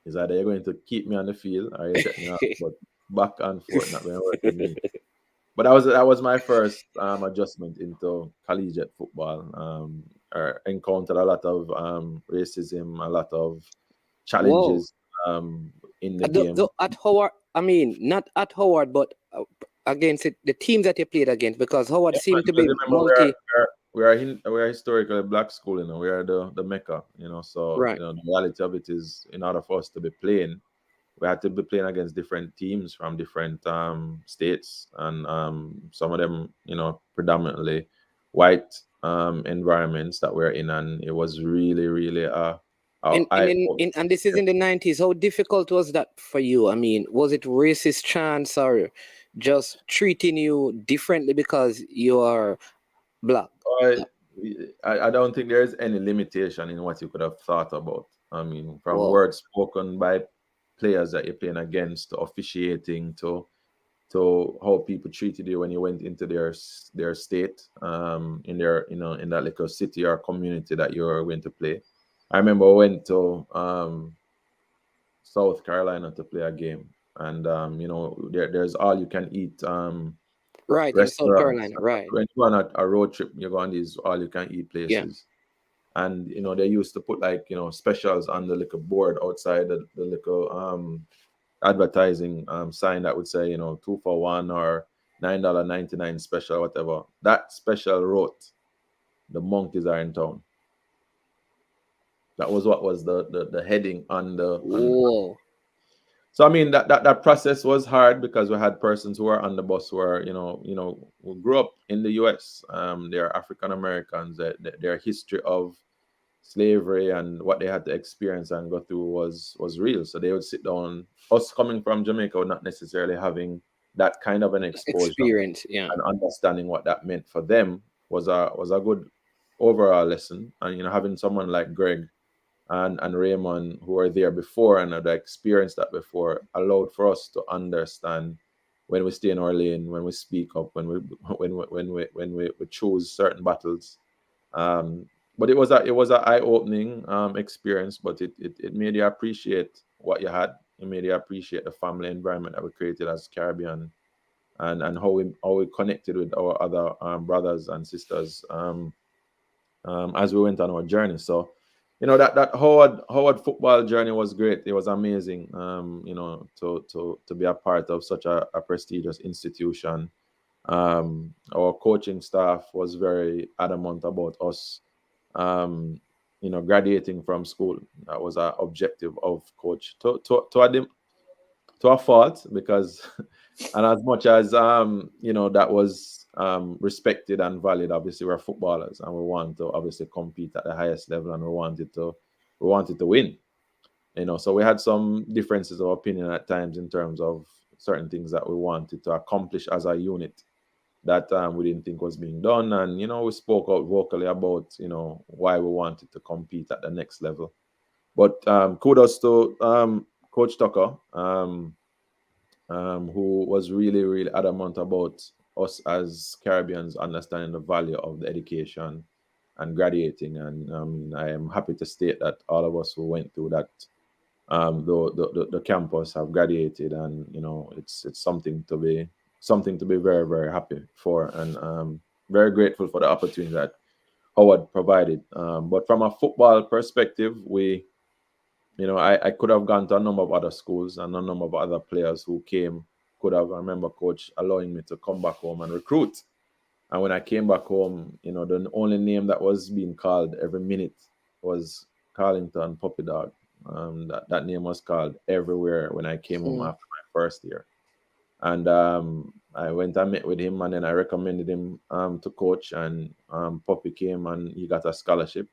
Speaker 6: is either you're going to keep me on the field or you take me off, but back and forth not going to work with me. But that was my first adjustment into collegiate football. I encountered a lot of racism, a lot of challenges in the game.
Speaker 5: At Howard, not at Howard, but against the team that you played against, because Howard seemed to be multi.
Speaker 6: We are historically a black school, we are the Mecca, so
Speaker 5: right.
Speaker 6: The reality of it is, in order for us to be playing, we had to be playing against different teams from different states, and some of them, predominantly white environments that we're in, and it was really, really
Speaker 5: and this is in the 90s. How difficult was that for you? Was it racist chants or just treating you differently because you are black?
Speaker 6: I don't think there is any limitation in what you could have thought about. From words spoken by players that you're playing against, to officiating, to how people treated you when you went into their state, in their in that little city or community that you're going to play. I remember I went to South Carolina to play a game, and there's all you can eat
Speaker 5: right in South Carolina, right.
Speaker 6: When you go on a road trip, you go on these all you can eat places.
Speaker 5: Yeah.
Speaker 6: And they used to put specials on the little board outside the little advertising sign that would say 2 for $1 or $9.99 special, whatever. That special wrote, "The monkeys are in town." That was what was the heading on the.
Speaker 5: Whoa.
Speaker 6: So that process was hard, because we had persons who were on the bus who are who grew up in the U.S. They're African Americans. Their history of slavery and what they had to experience and go through was real. So they would sit down. Us coming from Jamaica, not necessarily having that kind of an exposure,
Speaker 5: experience, yeah,
Speaker 6: and understanding what that meant for them was a good overall lesson. And having someone like Greg and Raymond who were there before and had experienced that before allowed for us to understand when we stay in our lane, when we speak up, when we choose certain battles. Um, but it was a eye-opening experience, but it made you appreciate what you had. It made you appreciate the family environment that we created as Caribbean, and how we connected with our other brothers and sisters as we went on our journey. So, that Howard football journey was great. It was amazing. To be a part of such a prestigious institution. Our coaching staff was very adamant about us, graduating from school. That was our objective of coach to a fault, because and as much as that was respected and valid, obviously we're footballers and we want to obviously compete at the highest level, and we wanted to win. So we had some differences of opinion at times in terms of certain things that we wanted to accomplish as a unit that we didn't think was being done. And we spoke out vocally about why we wanted to compete at the next level. But kudos to Coach Tucker, who was really, really adamant about us as Caribbeans understanding the value of the education and graduating. And I am happy to state that all of us who went through that, the campus have graduated, and it's something to be very, very happy for, and very grateful for the opportunity that Howard provided. But from a football perspective, I could have gone to a number of other schools, and a number of other players who came could have. I remember coach allowing me to come back home and recruit. And when I came back home, the only name that was being called every minute was Carlington Puppy Dog. That name was called everywhere when I came home after my first year. And I went and met with him, and then I recommended him to coach, and Puppy came and he got a scholarship.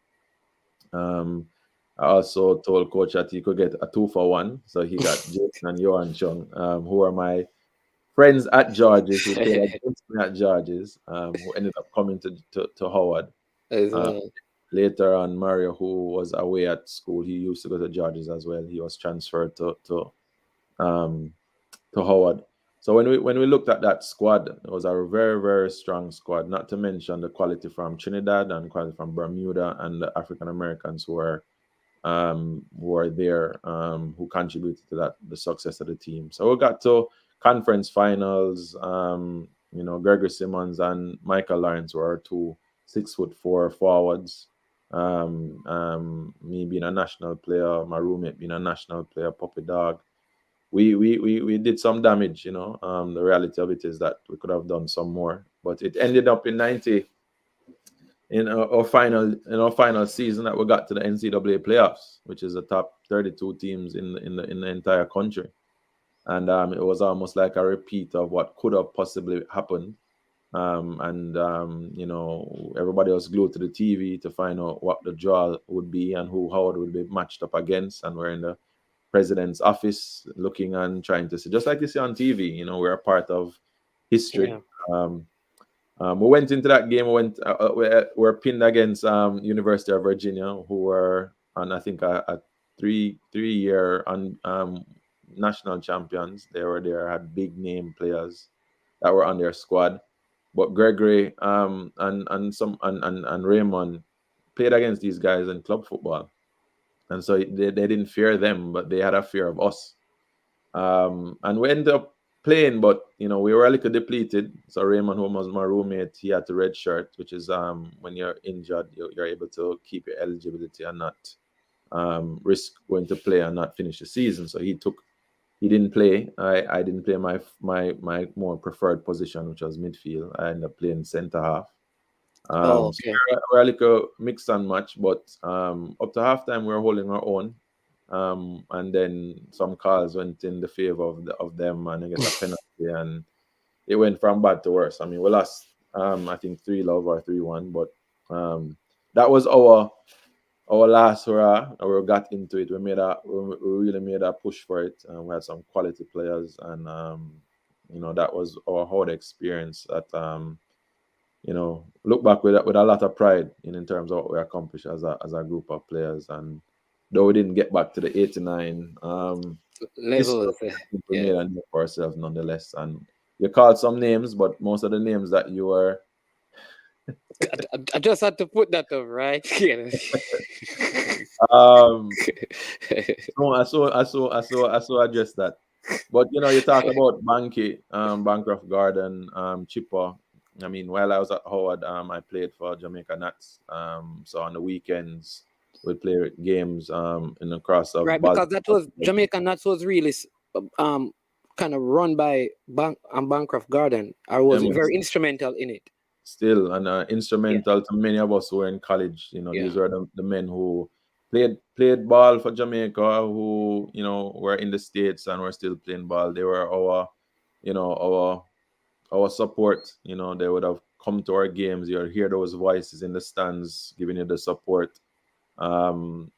Speaker 6: I also told coach that he could get a 2-for-1. So he got Jason and Johan Chung, who are my friends at George's, who played against me at George's, who ended up coming to Howard. Later on, Mario, who was away at school, he used to go to George's as well. He was transferred to Howard. So when we looked at that squad, it was a very, very strong squad. Not to mention the quality from Trinidad and quality from Bermuda and the African Americans who were there, who contributed to the success of the team. So we got to conference finals. Gregory Simmons and Michael Lawrence were our 2 6'4" forwards. Me being a national player, my roommate being a national player, Puppy Dog. We did some damage. The reality of it is that we could have done some more, but it ended up in 90. In our final season, that we got to the Ncaa Playoffs, which is the top 32 teams in the entire country, and it was almost like a repeat of what could have possibly happened. Everybody was glued to the TV to find out what the draw would be and who Howard would be matched up against, and we're in the president's office looking and trying to see, just like you see on TV. We're a part of history. Yeah. We went into that game. We're pinned against University of Virginia, who were on, I think, a three-year national champions. They were there, had big name players that were on their squad. But Gregory and Raymond played against these guys in club football, and so they didn't fear them, but they had a fear of us. And we ended up playing, but we were a little depleted. So Raymond, who was my roommate, he had the red shirt, which is when you're injured, you're able to keep your eligibility and not risk going to play and not finish the season. So he didn't play. I didn't play my more preferred position, which was midfield. I ended up playing centre half. So we're a little mix and match, but up to halftime we were holding our own. And then some calls went in the favor of them, and they get a penalty, and it went from bad to worse. I mean, we lost, I think 3-0 or 3-1, but that was our last hurrah. We got into it. We really made a push for it, and we had some quality players, and that was our whole experience at look back with a lot of pride in terms of what we accomplished as a group of players. And though we didn't get back to the 89, this
Speaker 5: Levels.
Speaker 6: we
Speaker 5: Yeah.
Speaker 6: made a name for ourselves nonetheless. And you called some names, but most of the names that you were
Speaker 5: I just had to put that up, right? Yeah.
Speaker 6: um so I saw address that. But you talk about Banky, Bancroft Garden, Chipper. I mean, while I was at Howard, I played for Jamaica Nats. So on the weekends we'd play games in the cross of
Speaker 5: Right,
Speaker 6: Ballaz.
Speaker 5: because that was Jamaican Nuts was really um kind of run by Bancroft Garden. I was very instrumental in it.
Speaker 6: Still and
Speaker 5: Yeah,
Speaker 6: instrumental to many of us who were in college.
Speaker 5: yeah,
Speaker 6: These were the men who played ball for Jamaica, who were in the States and were still playing ball. They were you know our our support. They would have come to our games. You'll hear those voices in the stands giving you the support. um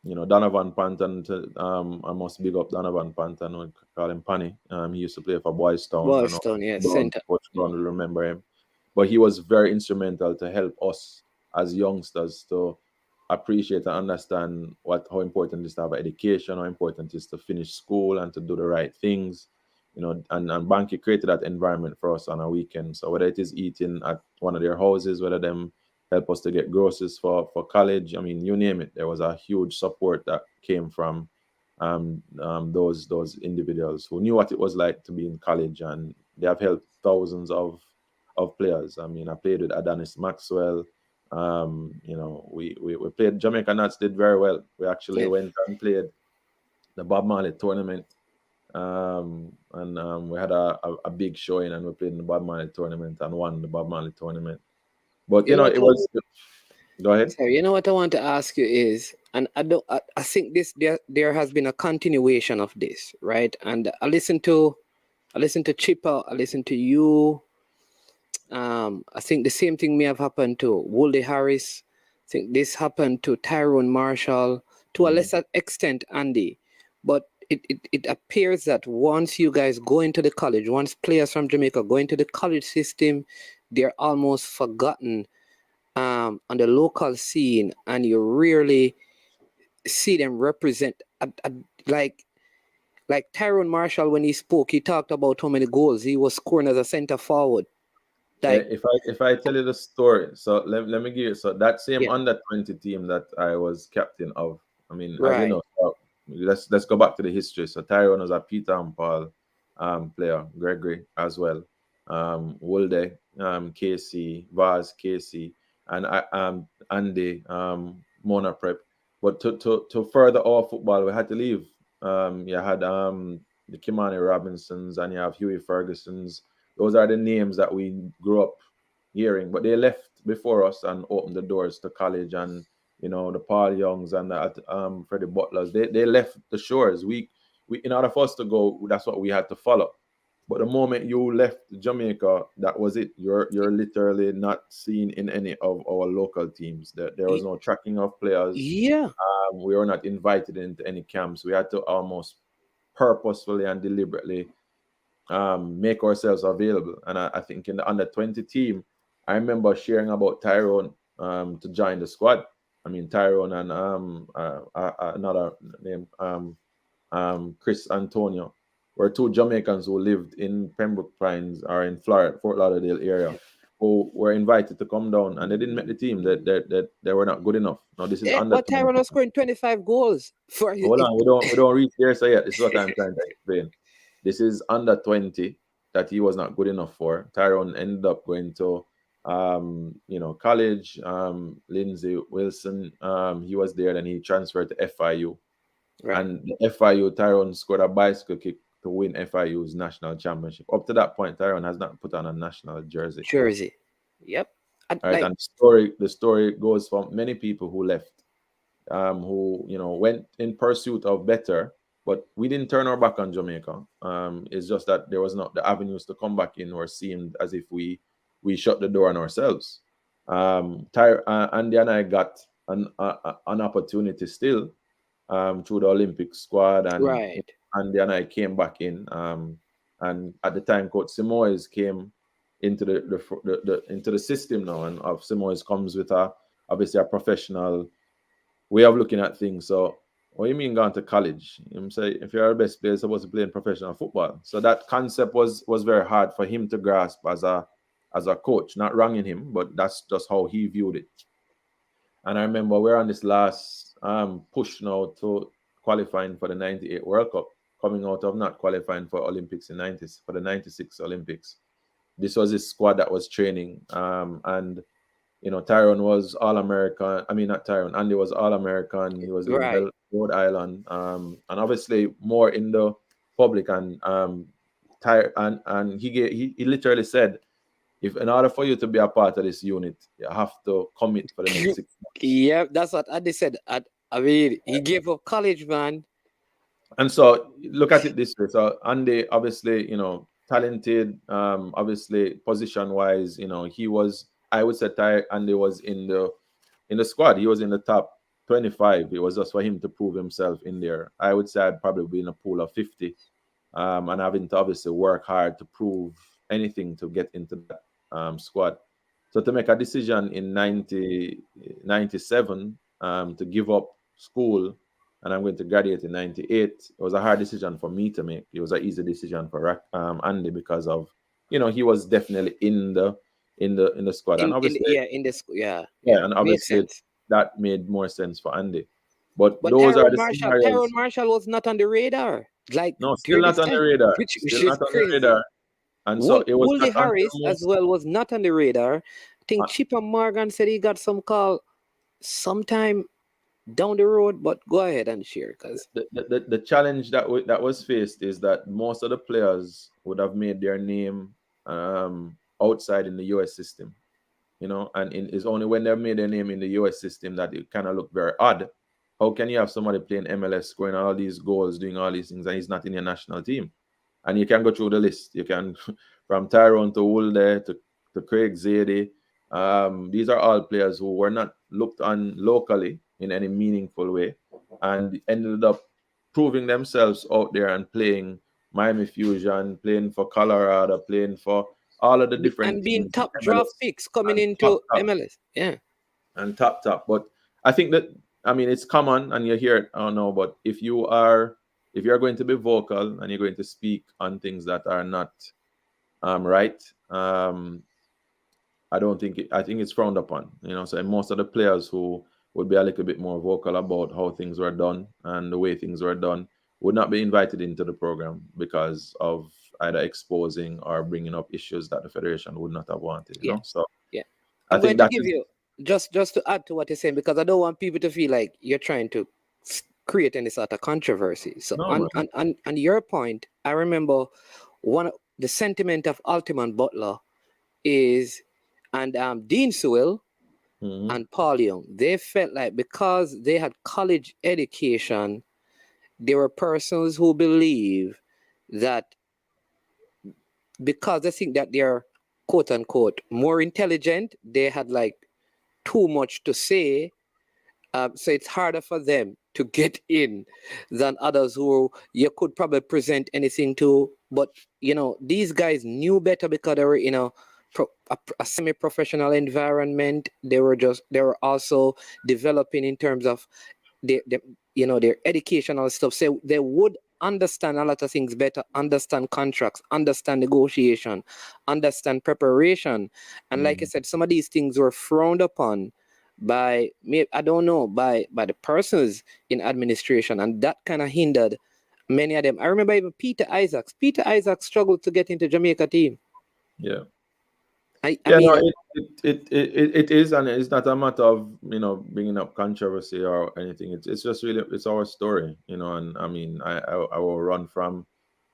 Speaker 6: Donovan Panton, I must big up Donovan Panton. We call him Panny. He used to play for Boys Town. I know
Speaker 5: Boston, yeah,
Speaker 6: Brown,
Speaker 5: center.
Speaker 6: Coach Brown will remember him. But he was very instrumental to help us as youngsters to appreciate and understand how important it is to have education, how important it is to finish school and to do the right things. And Banky created that environment for us on a weekend. So whether it is eating at one of their houses, whether them help us to get groceries for college. I mean, you name it. There was a huge support that came from those individuals who knew what it was like to be in college, and they have helped thousands of players. I mean, I played with Adonis Maxwell. We played. Jamaica Nats did very well. We actually
Speaker 5: Yeah,
Speaker 6: went and played the Bob Marley tournament. And we had a big showing, and we played in the Bob Marley tournament and won the Bob Marley tournament. But
Speaker 5: you know what?
Speaker 6: it was. Go ahead.
Speaker 5: Sorry, you know what I want to ask you is, and I don't, I think there has been a continuation of this, right? And I listen to Chipper, I listen to you. I think the same thing may have happened to Wolde Harris. I think this happened to Tyrone Marshall, to a lesser extent, Andy. But it appears that once you guys go into the college, once players from Jamaica go into the college system, they're almost forgotten on the local scene, and you rarely see them represent like Tyrone Marshall. When he spoke, he talked about how many goals he was scoring as a center forward. Like,
Speaker 6: If I tell you the story, so let me give you, so that same
Speaker 5: yeah,
Speaker 6: under 20 team that I was captain of. I mean, as you
Speaker 5: right,
Speaker 6: know, so let's go back to the history. So Tyrone was a Peter and Paul player, Gregory as well, Wolde, KC, Vaz, KC, and Andy, Mona Prep. But to further our football, we had to leave. You had the Kimani Robinsons, and you have Huey Fergusons. Those are the names that we grew up hearing, but they left before us and opened the doors to college. And the Paul Youngs and the Freddie Butlers, they left the shores. We in order for us to go, that's what we had to follow. But the moment you left Jamaica, that was it. You're literally not seen in any of our local teams. There was no tracking of players.
Speaker 5: yeah,
Speaker 6: We were not invited into any camps. We had to almost purposefully and deliberately make ourselves available. And I think in the under 20 team, I remember sharing about Tyrone to join the squad. I mean, Tyrone and another name, Chris Antonio, were two Jamaicans who lived in Pembroke Pines or in Florida, Fort Lauderdale area, who were invited to come down, and they didn't make the team. That they were not good enough. Now this is
Speaker 5: yeah.
Speaker 6: under
Speaker 5: But
Speaker 6: 20.
Speaker 5: Tyrone was scoring 25 goals for
Speaker 6: Hold on, we don't reach there. So yeah, this is what I'm trying to explain. This is under 20 that he was not good enough for. Tyrone ended up going to college. Lindsay Wilson, he was there, then he transferred to FIU.
Speaker 5: right.
Speaker 6: And the FIU, Tyrone scored a bicycle kick to win FIU's national championship. Up to that point, Tyrone has not put on a national jersey.
Speaker 5: Jersey. Yep.
Speaker 6: All right,
Speaker 5: Like,
Speaker 6: and the story goes from many people who left, who went in pursuit of better, but we didn't turn our back on Jamaica. It's just that there was not the avenues to come back in, or seemed as if we shut the door on ourselves. Andy and I got an opportunity still through the Olympic squad, and
Speaker 5: right.
Speaker 6: Andy and I came back in. And at the time, Coach Simoes came into the system now, and Simoes comes with obviously a professional way of looking at things. So what do you mean going to college? I'm saying if you're the best player, you're supposed to play in professional football. So that concept was very hard for him to grasp as a coach. Not wronging him, but that's just how he viewed it. And I remember we're on this last push now to qualifying for the 98 World Cup, coming out of not qualifying for Olympics in 90s, for the 96 Olympics. This was his squad that was training. And, you know, Tyrone was All-American. I mean, not Tyrone. Andy was All-American. He was
Speaker 5: Right.
Speaker 6: in Rhode Island. And obviously more in the public. And he literally said, if in order for you to be a part of this unit, you have to commit for the next 6 months.
Speaker 5: Yeah, that's what Andy said. I mean, he gave up college, man.
Speaker 6: And so look at it this way. So Andy, obviously, you know, talented, obviously position wise, you know, he was, I would say Andy was in the squad. He was in the top 25. It was just for him to prove himself in there. I would say I'd probably be in a pool of 50. And having to obviously work hard to prove anything to get into that squad. So to make a decision in 97 to give up school, and I'm going to graduate in 98, it was a hard decision for me to make. It was an easy decision for Andy because of, you know, he was definitely in the squad. And obviously,
Speaker 5: yeah,
Speaker 6: and obviously that made more sense for Andy. But those are the scenarios.
Speaker 5: Tyrone Marshall was not on the radar. Like,
Speaker 6: no, still not on the radar.
Speaker 5: Which
Speaker 6: Still
Speaker 5: is
Speaker 6: not on
Speaker 5: crazy.
Speaker 6: the radar. And so it was
Speaker 5: Wooldie Harris as well was not on the radar. I think Chipper Morgan said he got some call sometime down the road, but go ahead and share, because
Speaker 6: the challenge that was faced is that most of the players would have made their name outside in the US system, you know, and it's only when they've made their name in the US system that it kind of look very odd. How can you have somebody playing MLS, scoring all these goals, doing all these things, and he's not in your national team? And you can go through the list. You can, from Tyrone to Woolde to Craig Zadie. These are all players who were not looked on locally in any meaningful way, and ended up proving themselves out there and playing Miami Fusion, playing for Colorado, playing for all of the different
Speaker 5: and being
Speaker 6: teams,
Speaker 5: top
Speaker 6: MLS,
Speaker 5: draft picks coming into MLS. Yeah.
Speaker 6: And top. But I think that, I mean, it's common, and you hear it, I don't know, but if you're going to be vocal and you're going to speak on things that are not right, I think it's frowned upon, you know. So most of the players who would be a little bit more vocal about how things were done and the way things were done would not be invited into the program because of either exposing or bringing up issues that the federation would not have wanted, you know. So
Speaker 5: yeah,
Speaker 6: I'm going to give
Speaker 5: you just to add to what you're saying, because I don't want people to feel like you're trying to create any sort of controversy. So on your point, I remember the sentiment of Altiman Butler is, and Dean Sewell and Paul Young, they felt like because they had college education, there were persons who believe that because they think that they're quote unquote more intelligent, they had like too much to say. So it's harder for them to get in than others who you could probably present anything to. But, you know, these guys knew better because they were in a semi-professional environment. They were also developing in terms of their educational stuff. So they would understand a lot of things better, understand contracts, understand negotiation, understand preparation. And like I said, some of these things were frowned upon by the persons in administration, and that kind of hindered many of them. I remember even Peter Isaacs struggled to get into Jamaica team.
Speaker 6: Yeah.
Speaker 5: It
Speaker 6: is, and it's not a matter of, you know, bringing up controversy or anything. It's just really, it's our story, you know. And I mean, I will run from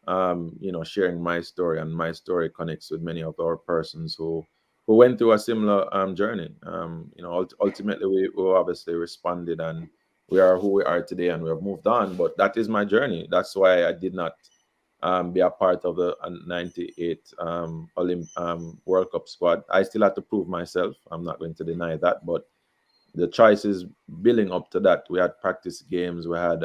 Speaker 6: you know, sharing my story, and my story connects with many of our persons who went through a similar journey. You know, ultimately we obviously responded, and we are who we are today, and we have moved on. But that is my journey. That's why I did not be a part of the 98 World Cup squad. I still had to prove myself. I'm not going to deny that. But the choices building up to that, we had practice games. We had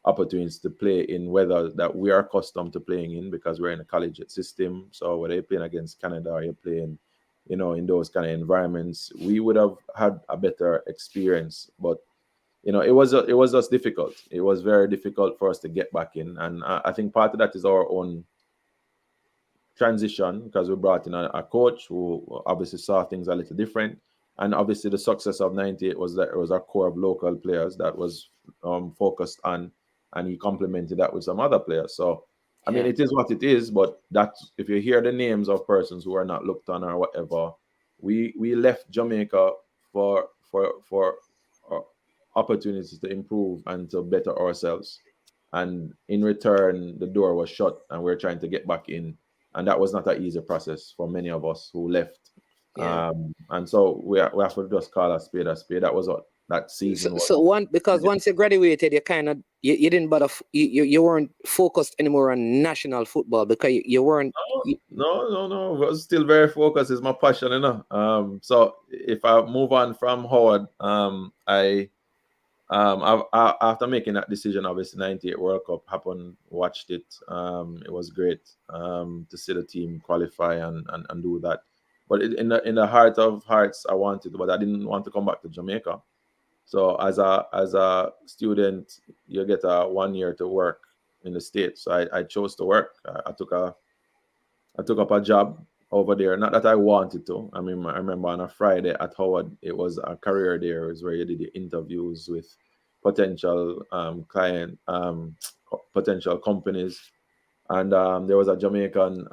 Speaker 6: opportunities to play in weather that we are accustomed to playing in because we're in a collegiate system. So whether you're playing against Canada or you're playing, you know, in those kind of environments, we would have had a better experience. But you know, it was just difficult. It was very difficult for us to get back in, and I think part of that is our own transition because we brought in a coach who obviously saw things a little different, and obviously the success of '98 was that it was a core of local players that was focused on, and he complemented that with some other players. So I mean, it is what it is, but that if you hear the names of persons who are not looked on or whatever, we left Jamaica for uh, opportunities to improve and to better ourselves, and in return the door was shut and we're trying to get back in, and that was not an easy process for many of us who left. And so we have to just call a spade a spade. That was what that season was.
Speaker 5: So once you graduated, you kind of you didn't bother you weren't focused anymore on national football because you weren't.
Speaker 6: No. I was still very focused. It's my passion, you know. So if I move on from Howard, after making that decision, obviously '98 World Cup happened. Watched it. It was great to see the team qualify and do that. But in the heart of hearts, I wanted, but I didn't want to come back to Jamaica. So as a student, you get a 1 year to work in the States. So I chose to work. I took up a job over there. Not that I wanted to. I mean, I remember on a Friday at Howard, it was a career day. It was where you did the interviews with potential potential companies, and there was a Jamaican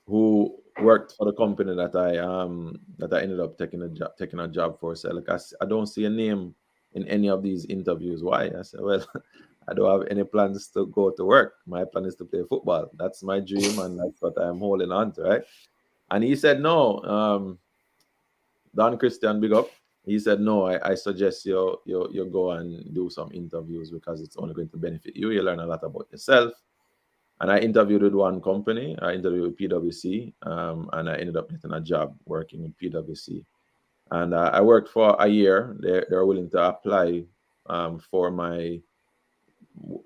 Speaker 6: who worked for the company that I ended up taking a job for. So like I don't see a name in any of these interviews. Why? I said, well, I don't have any plans to go to work. My plan is to play football. That's my dream, and that's what I'm holding on to, right? And he said, no, Don Christian, big up. He said, no, I suggest you go and do some interviews because it's only going to benefit you. You learn a lot about yourself. And I interviewed with one company. I interviewed with PwC, and I ended up getting a job working with PwC. And I worked for a year. They were willing to apply for my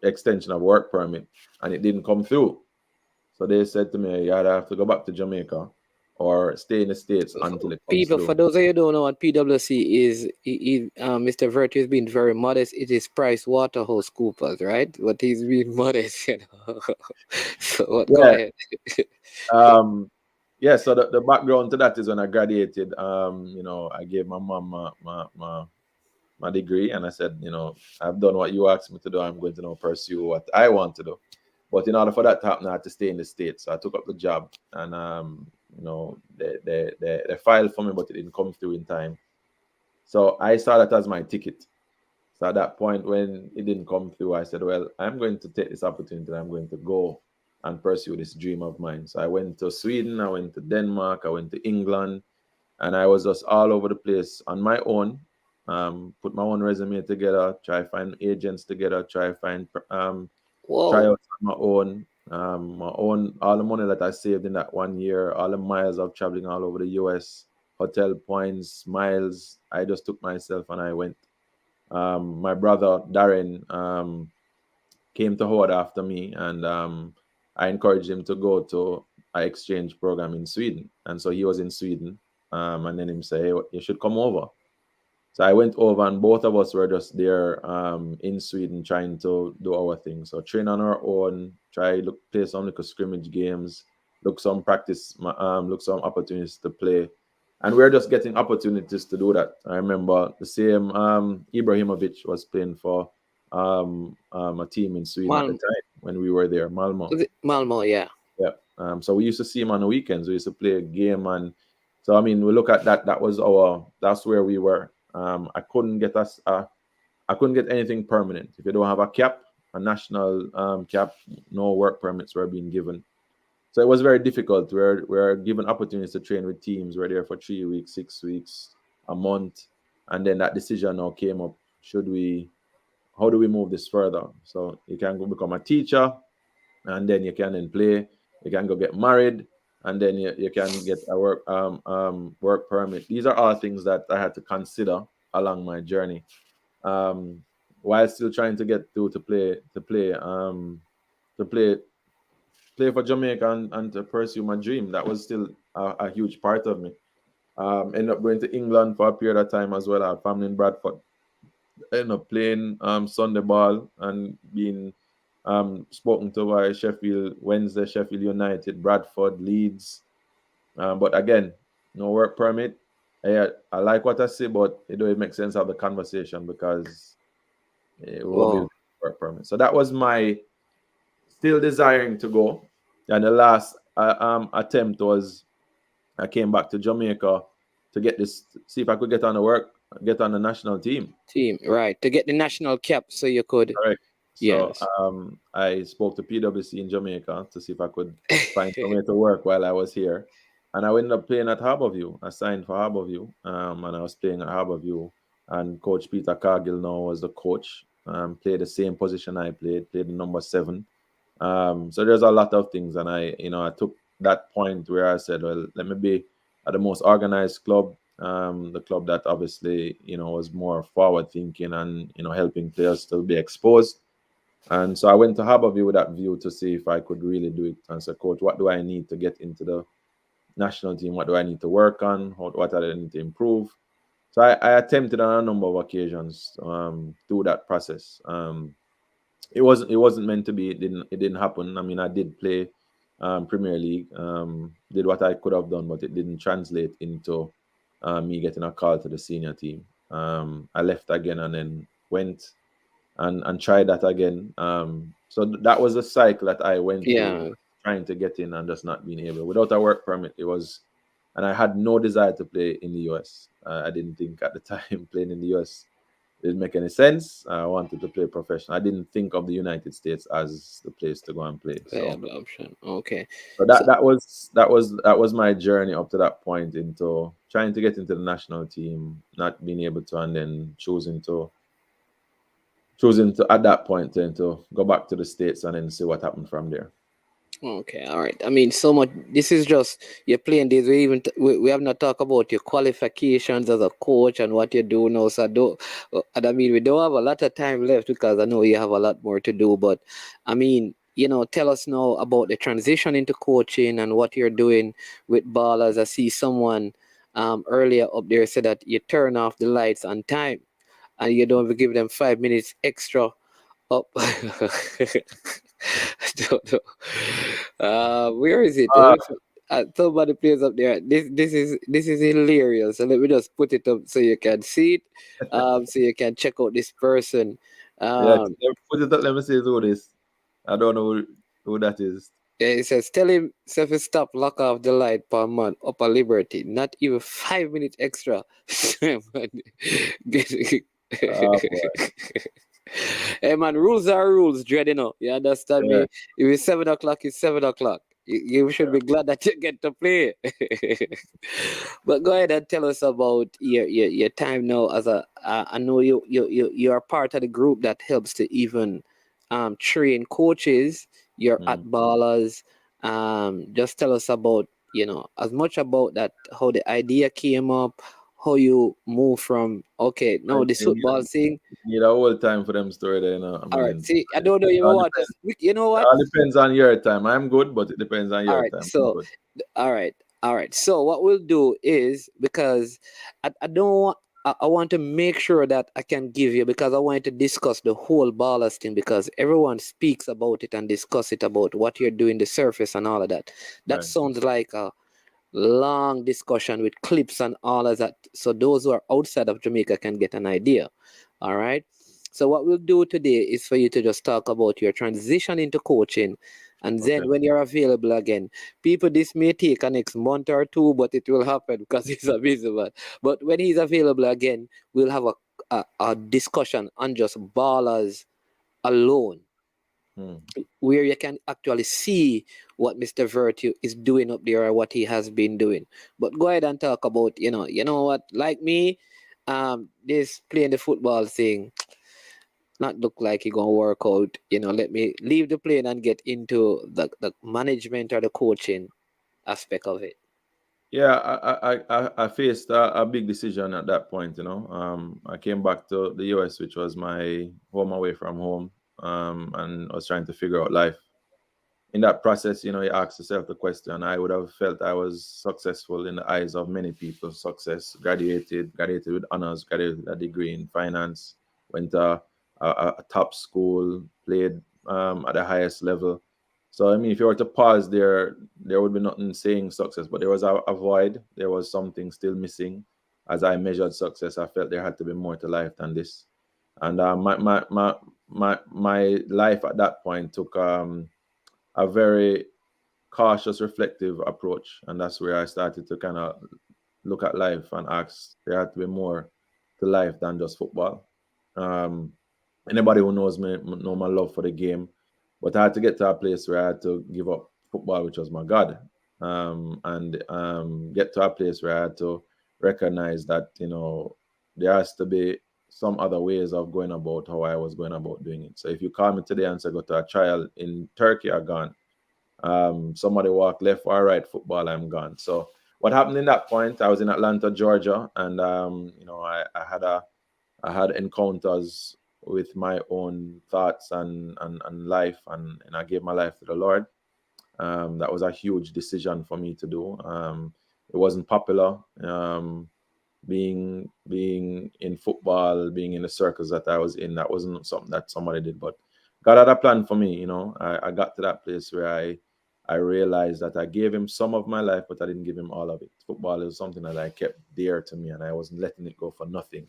Speaker 6: extension of work permit, and it didn't come through. So they said to me, you either have to go back to Jamaica or stay in the States until it comes
Speaker 5: People,
Speaker 6: through.
Speaker 5: for those of you who don't know what PwC is, Mr. Virtue has been very modest. It is Price Waterhouse Coopers, right? But he's been modest, you know. So go ahead.
Speaker 6: So the background to that is when I graduated, you know, I gave my mom my degree, and I said, you know, I've done what you asked me to do. I'm going to now pursue what I want to do. But in order for that to happen, I had to stay in the States. So I took up the job, and you know, they filed for me, but it didn't come through in time. So I saw that as my ticket. So at that point, when it didn't come through, I said, well, I'm going to take this opportunity. I'm going to go and pursue this dream of mine. So I went to Sweden, I went to Denmark, I went to England, and I was just all over the place on my own. Put my own resume together, try find agents together, try find try out my own, all the money that I saved in that 1 year, all the miles of traveling all over the US, hotel points, miles. I just took myself and I went. My brother Darren came to Howard after me, and I encouraged him to go to an exchange program in Sweden. And so he was in Sweden, and then him say, hey, you should come over. So I went over, and both of us were just there in Sweden trying to do our thing. So train on our own, play some little scrimmage games, look some opportunities to play. And we're just getting opportunities to do that. I remember the same Ibrahimovic was playing for a team in Sweden at the time when we were there, Malmo.
Speaker 5: Malmo, yeah.
Speaker 6: Yeah. So we used to see him on the weekends. We used to play a game, and so I mean, we look at that. That's where we were. I couldn't get anything permanent. If you don't have a national cap, no work permits were being given. So it was very difficult. We're given opportunities to train with teams. We're there for 3 weeks, 6 weeks, a month, and then that decision now came up. How do we move this further? So you can go become a teacher, and then you can then play. You can go get married, and then you can get a work permit. These are all things that I had to consider along my journey. while still trying to get through to play for Jamaica and to pursue my dream. That was still a huge part of me. Ended up going to England for a period of time as well. I had family in Bradford. Ended up playing Sunday ball and being spoken to by Sheffield Wednesday, Sheffield United, Bradford, Leeds. But again, no work permit. I like what I say, but it don't make sense of the conversation because it won't be work permit. So that was my still desiring to go. And the last attempt was I came back to Jamaica to get this, see if I could get on the national team.
Speaker 5: Right, to get the national cap so you could.
Speaker 6: Correct. So
Speaker 5: Yes.
Speaker 6: I spoke to PwC in Jamaica to see if I could find somewhere to work while I was here. And I ended up playing at Harbourview. I signed for Harbourview, and I was playing at Harbourview. And Coach Peter Cargill now was the coach. Played the same position I played the number 7. So there's a lot of things, and I took that point where I said, well, let me be at the most organized club, the club that obviously was more forward thinking and helping players to be exposed. And so I went to Harbourview with that view to see if I could really do it. And said, Coach, what do I need to get into the national team? What do I need to work on? What do I need to improve? So I attempted on a number of occasions through that process. It wasn't meant to be. It didn't happen. I mean, I did play Premier League, did what I could have done, but it didn't translate into me getting a call to the senior team. I left again and then went and tried that again. So that was a cycle that I went through, trying to get in and just not being able. Without a work permit, and I had no desire to play in the US. I didn't think at the time playing in the US didn't make any sense. I wanted to play professional. I didn't think of the United States as the place to go and play.
Speaker 5: Viable option. Okay.
Speaker 6: So that was my journey up to that point into trying to get into the national team, not being able to, and then choosing to at that point then to go back to the States and then see what happened from there.
Speaker 5: Okay, all right. I mean, so much. This is just you're playing this. We have not talked about your qualifications as a coach and what you do now. So and I mean, we don't have a lot of time left because I know you have a lot more to do. But I mean, tell us now about the transition into coaching and what you're doing with Ballaz. I see someone earlier up there said that you turn off the lights on time and you don't give them 5 minutes extra up. I don't know. Where is it? Somebody plays up there. This is hilarious. So let me just put it up so you can see it. So you can check out this person.
Speaker 6: Put it up. Let me see who this. I don't know who that is.
Speaker 5: Yeah, it says, tell him to stop, lock off the light per month, upper Liberty. Not even 5 minutes extra. Hey man, rules are rules, Dread, you understand me? If it's 7 o'clock, it's 7 o'clock. You should be glad that you get to play. But go ahead and tell us about your time now as I know you are part of the group that helps to even train coaches. You're at Ballaz. Just tell us about, as much about that, how the idea came up, how you move from this football thing.
Speaker 6: You need a whole time for them story there,
Speaker 5: All right, see, I don't know. You know what?
Speaker 6: It all depends on your time. I'm good, but it depends on your time.
Speaker 5: So, all right. So what we'll do is, because I want to make sure that I can give you, because I want to discuss the whole Ballaz thing, because everyone speaks about it and discuss it about what you're doing, the surface and all of that. That sounds like a long discussion with clips and all of that, so those who are outside of Jamaica can get an idea. All right, so what we'll do today is for you to just talk about your transition into coaching, and then when you're available again, people, this may take a next month or 2, but it will happen because he's a busy man. But when he's available again, we'll have a discussion on just Ballaz alone, where you can actually see what Mr. Virtue is doing up there or what he has been doing. But go ahead and talk about, you know what, like me, this playing the football thing, not look like he gonna work out. Let me leave the plane and get into the management or the coaching aspect of it.
Speaker 6: Yeah, I faced a big decision at that point. I came back to the US, which was my home away from home, and I was trying to figure out life. In that process, you ask yourself the question. I would have felt I was successful in the eyes of many people. Success, graduated with honors, graduated with a degree in finance, went to a top school, played at the highest level. So I mean, if you were to pause there would be nothing saying success, but there was a void. There was something still missing. As I measured success, I felt there had to be more to life than this. And my life at that point took a very cautious, reflective approach, and that's where I started to kind of look at life and ask there had to be more to life than just football. Um, Anybody who knows me know my love for the game, but I had to get to a place where I had to give up football, which was my God, and get to a place where I had to recognize that there has to be some other ways of going about how I was going about doing it. So if you call me today and say go to a trial in Turkey, I'm gone. Somebody walk left or right football, I'm gone. So what happened in that point? I was in Atlanta, Georgia, and I had encounters with my own thoughts and life, and I gave my life to the Lord. That was a huge decision for me to do. It wasn't popular. Being in football, being in the circles that I was in, that wasn't something that somebody did. But God had a plan for me. I got to that place where I realized that I gave him some of my life, but I didn't give him all of it. Football is something that I kept dear to me, and I wasn't letting it go for nothing.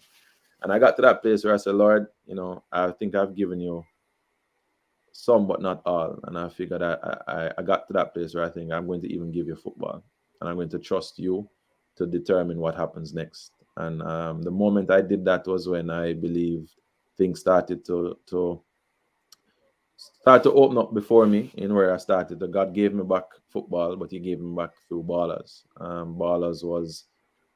Speaker 6: And I got to that place where I said, Lord, I think I've given you some, but not all. And I figured I got to that place where I think I'm going to even give you football, and I'm going to trust you to determine what happens next. And the moment I did that was when I believe things started to start to open up before me in where I started. God gave me back football, but he gave me back through Ballaz. Ballaz was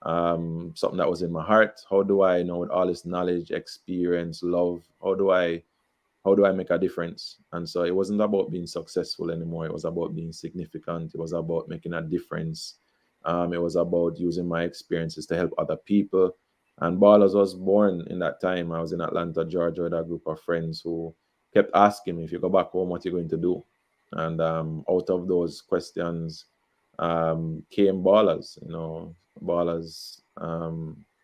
Speaker 6: something that was in my heart. How do I with all this knowledge, experience, love, how do I make a difference? And so it wasn't about being successful anymore. It was about being significant. It was about making a difference. It was about using my experiences to help other people. And Ballaz was born in that time. I was in Atlanta, Georgia, with a group of friends who kept asking me, if you go back home, what are you going to do? And out of those questions came Ballaz. Ballaz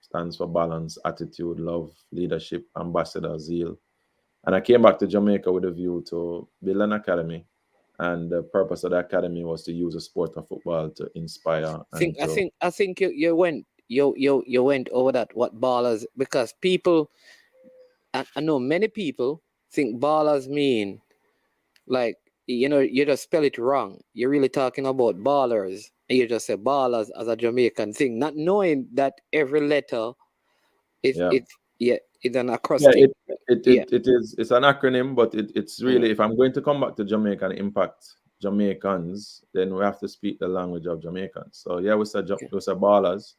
Speaker 6: stands for balance, attitude, love, leadership, ambassador, zeal. And I came back to Jamaica with a view to build an academy. And the purpose of the academy was to use the sport of football to inspire and to.
Speaker 5: I think you went over that what ballers, because people, I know many people think ballers mean like you just spell it wrong. You're really talking about ballers, and you just say ballers as a Jamaican thing, not knowing that every letter is
Speaker 6: Yeah.
Speaker 5: it's an
Speaker 6: Yeah,
Speaker 5: acrostic.
Speaker 6: it's an acronym, but it's really, if I'm going to come back to Jamaica and impact Jamaicans, then we have to speak the language of Jamaicans. So yeah, we said Ballaz,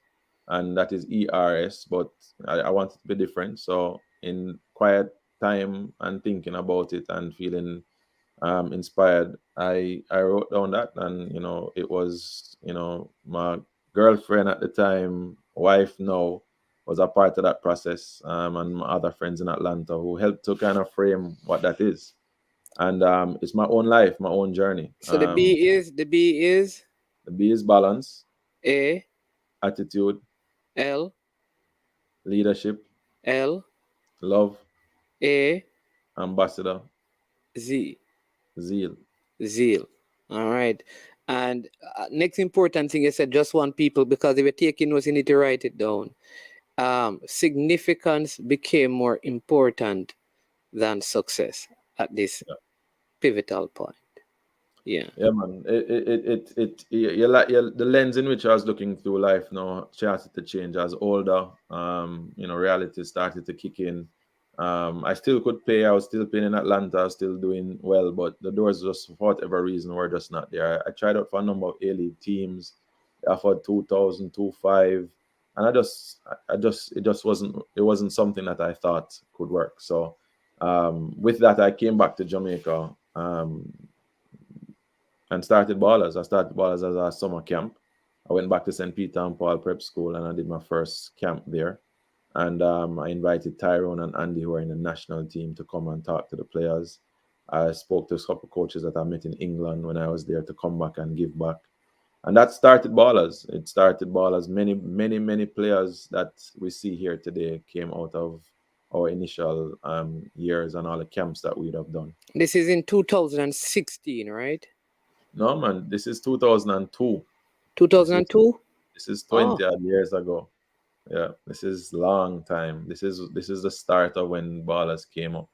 Speaker 6: and that is ERS, but I want it to be different. So in quiet time and thinking about it and feeling inspired, I wrote down that, and it was my girlfriend at the time, wife now, was a part of that process, and my other friends in Atlanta who helped to kind of frame what that is. And it's my own life, my own journey.
Speaker 5: So the B is
Speaker 6: the B is balance,
Speaker 5: A
Speaker 6: attitude,
Speaker 5: L
Speaker 6: leadership,
Speaker 5: L
Speaker 6: love,
Speaker 5: A
Speaker 6: ambassador,
Speaker 5: Z.
Speaker 6: zeal.
Speaker 5: All right. And next important thing, you said just want people, because if you're taking notes, you need to write it down. Significance became more important than success at this pivotal point. Yeah,
Speaker 6: man. The lens in which I was looking through life now started to change as older. Reality started to kick in. I still could play. I was still playing in Atlanta, still doing well, but the doors just for whatever reason were just not there. I tried out for a number of A-League teams. They offered 2,000, 2,500, and it just wasn't something that I thought could work. So with that, I came back to Jamaica. And started Ballaz. I started Ballaz as a summer camp. I went back to St. Peter and Paul Prep School and I did my first camp there. And I invited Tyrone and Andy, who are in the national team, to come and talk to the players. I spoke to a couple of coaches that I met in England when I was there to come back and give back. And that started Ballaz. It started Ballaz. Many players that we see here today came out of our initial years and all the camps that we'd have done.
Speaker 5: This is in 2016, right?
Speaker 6: No, man, this is 2002.
Speaker 5: 2002?
Speaker 6: This is 20 odd years ago. Yeah, this is long time. This is the start of when Ballaz came up.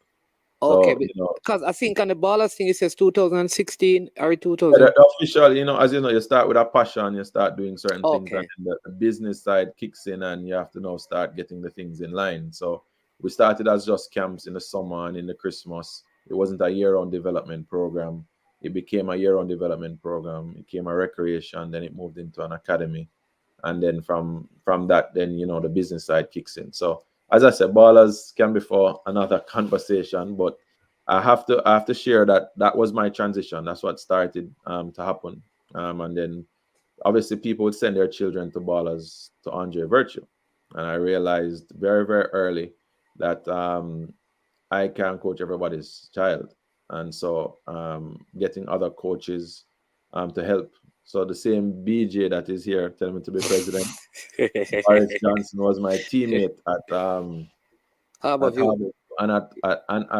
Speaker 5: Okay,
Speaker 6: So,
Speaker 5: because I think on the Ballaz thing it says 2016 or 2000.
Speaker 6: The official, as you know, you start with a passion, you start doing certain things, and the business side kicks in, and you have to now start getting the things in line. So we started as just camps in the summer and in the Christmas. It wasn't a year-round development program. It became a year-round development program. It became a recreation, then it moved into an academy. And then from that, then, the business side kicks in. So as I said, Ballaz can be for another conversation, but I have to share that was my transition. That's what started to happen. And then obviously people would send their children to Ballaz, to Andre Virtue. And I realized very, very early that I can't coach everybody's child. And so getting other coaches to help. So the same BJ that is here telling me to be president, Boris Johnson, was my teammate at
Speaker 5: Harborview.
Speaker 6: And at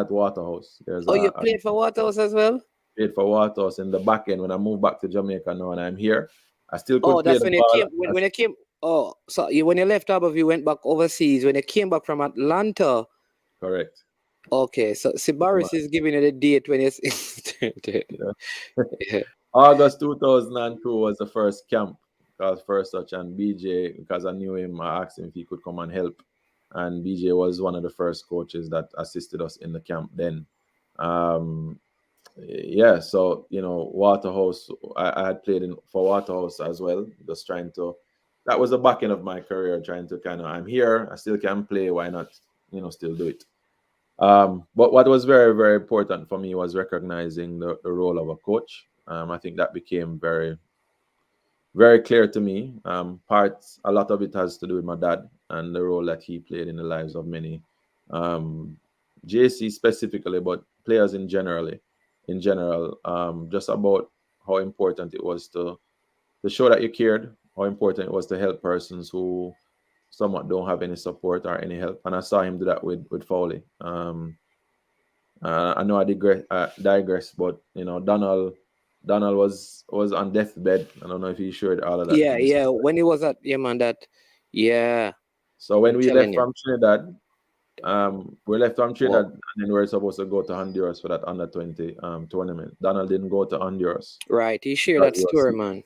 Speaker 6: Waterhouse.
Speaker 5: You played for Waterhouse as well?
Speaker 6: Played for Waterhouse in the back end when I moved back to Jamaica now and I'm here. I still could play
Speaker 5: that's
Speaker 6: the
Speaker 5: when
Speaker 6: ball.
Speaker 5: When you came. Oh, so when you left Harborview, you went back overseas. When you came back from Atlanta.
Speaker 6: Correct.
Speaker 5: Okay, so Boris is giving you the date when it's
Speaker 6: August 2002 was the first camp. First touch, and BJ, because I knew him, I asked him if he could come and help. And BJ was one of the first coaches that assisted us in the camp then. So Waterhouse, I had played for Waterhouse as well, just trying to. That was the back end of my career, trying to I'm here, I still can play, why not, still do it. But what was very, very important for me was recognizing the role of a coach. I think that became very, very clear to me. A lot of it has to do with my dad and the role that he played in the lives of many, JC specifically, but players in general, just about how important it was to show that you cared, how important it was to help persons who somewhat don't have any support or any help. And I saw him do that with Foley. I know I digress, but Donald was on deathbed. I don't know if he shared all of that.
Speaker 5: Yeah. When he was at
Speaker 6: So when we left from Trinidad, and then we were supposed to go to Honduras for that under 20 tournament. Donald didn't go to Honduras.
Speaker 5: Right, he shared that story, man.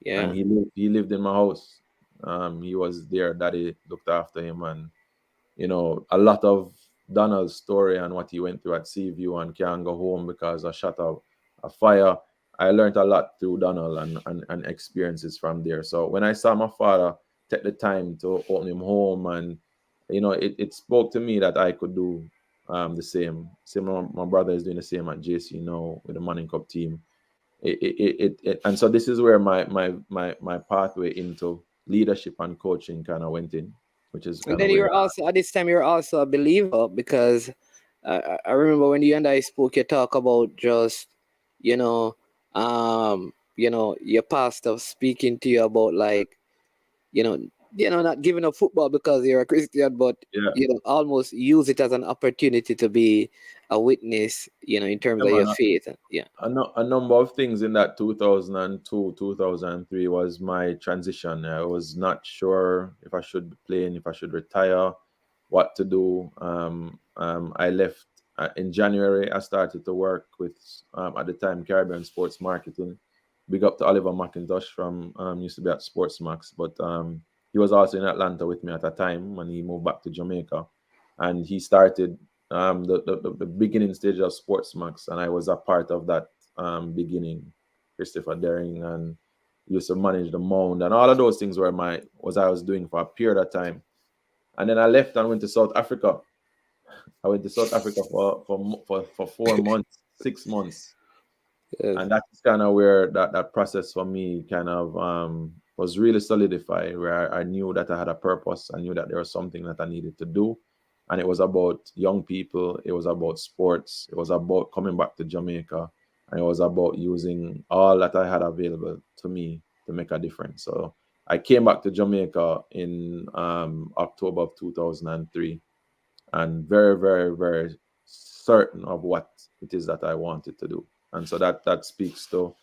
Speaker 5: Yeah,
Speaker 6: and he lived in my house. He was there. Daddy looked after him, and a lot of Donald's story and what he went through at Seaview and can't go home because I shot a fire. I learned a lot through Donald and experiences from there. So when I saw my father take the time to open him home, and it spoke to me that I could do the same. My brother is doing the same at JC now with the Manning Cup team. And so this is where my pathway into leadership and coaching kind of went in, which is.
Speaker 5: And then you were also at this time, you're also a believer, because I remember when you and I spoke, you talk about just your pastor speaking to you about not giving up football because you're a Christian, but almost use it as an opportunity to be a witness, in terms of your faith. Yeah.
Speaker 6: A number of things in that 2002, 2003 was my transition. I was not sure if I should be playing, if I should retire, what to do. I left in January. I started to work with, at the time, Caribbean Sports Marketing. Big up to Oliver McIntosh from used to be at Sportsmax, but he was also in Atlanta with me at a time when he moved back to Jamaica, and he started the beginning stage of Sportsmax, and I was a part of that beginning. Christopher Daring, and used to manage the Mound, and all of those things I was doing for a period of time. And then I left and went to South Africa. I went to South Africa for 4 months, 6 months. Yes. And that's kind of where that process for me kind of was really solidified, where I knew that I had a purpose. I knew that there was something that I needed to do. And it was about young people. It was about sports. It was about coming back to Jamaica. And it was about using all that I had available to me to make a difference. So I came back to Jamaica in October of 2003, and very, very, very certain of what it is that I wanted to do. And so that speaks to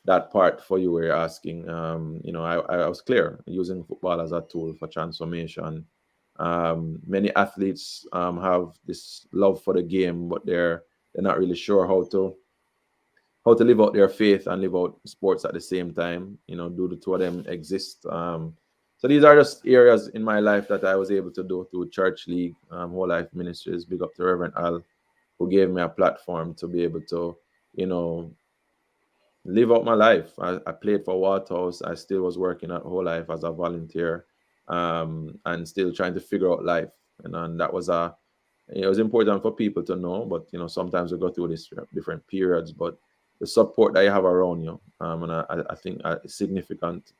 Speaker 6: that part for you where you're asking. I was clear, using football as a tool for transformation. Many athletes have this love for the game, but they're not really sure how to live out their faith and live out sports at the same time. Do the two of them exist? So these are just areas in my life that I was able to do through Church League, Whole Life Ministries. Big up to Reverend Al, who gave me a platform to be able to, live out my life. I played for Waterhouse. I still was working at Whole Life as a volunteer, and still trying to figure out life. And that was it was important for people to know. But sometimes we go through these different periods. But the support that you have around you, and I think it's significant,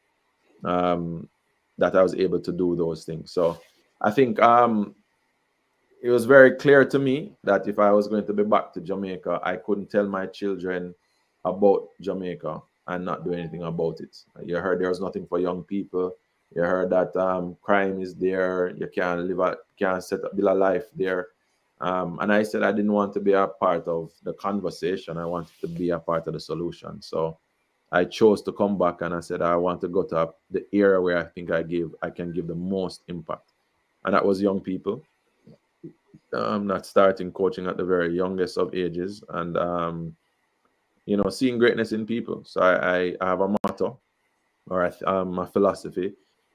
Speaker 6: that I was able to do those things. So I think it was very clear to me that if I was going to be back to Jamaica, I couldn't tell my children about Jamaica and not do anything about it. You heard there was nothing for young people. You heard that crime is there. You can't build a life there. And I said I didn't want to be a part of the conversation. I wanted to be a part of the solution. So I chose to come back, and I said I want to go to the area where I think I can give the most impact, and that was young people. Not starting coaching at the very youngest of ages, and seeing greatness in people. So I have a motto, or my philosophy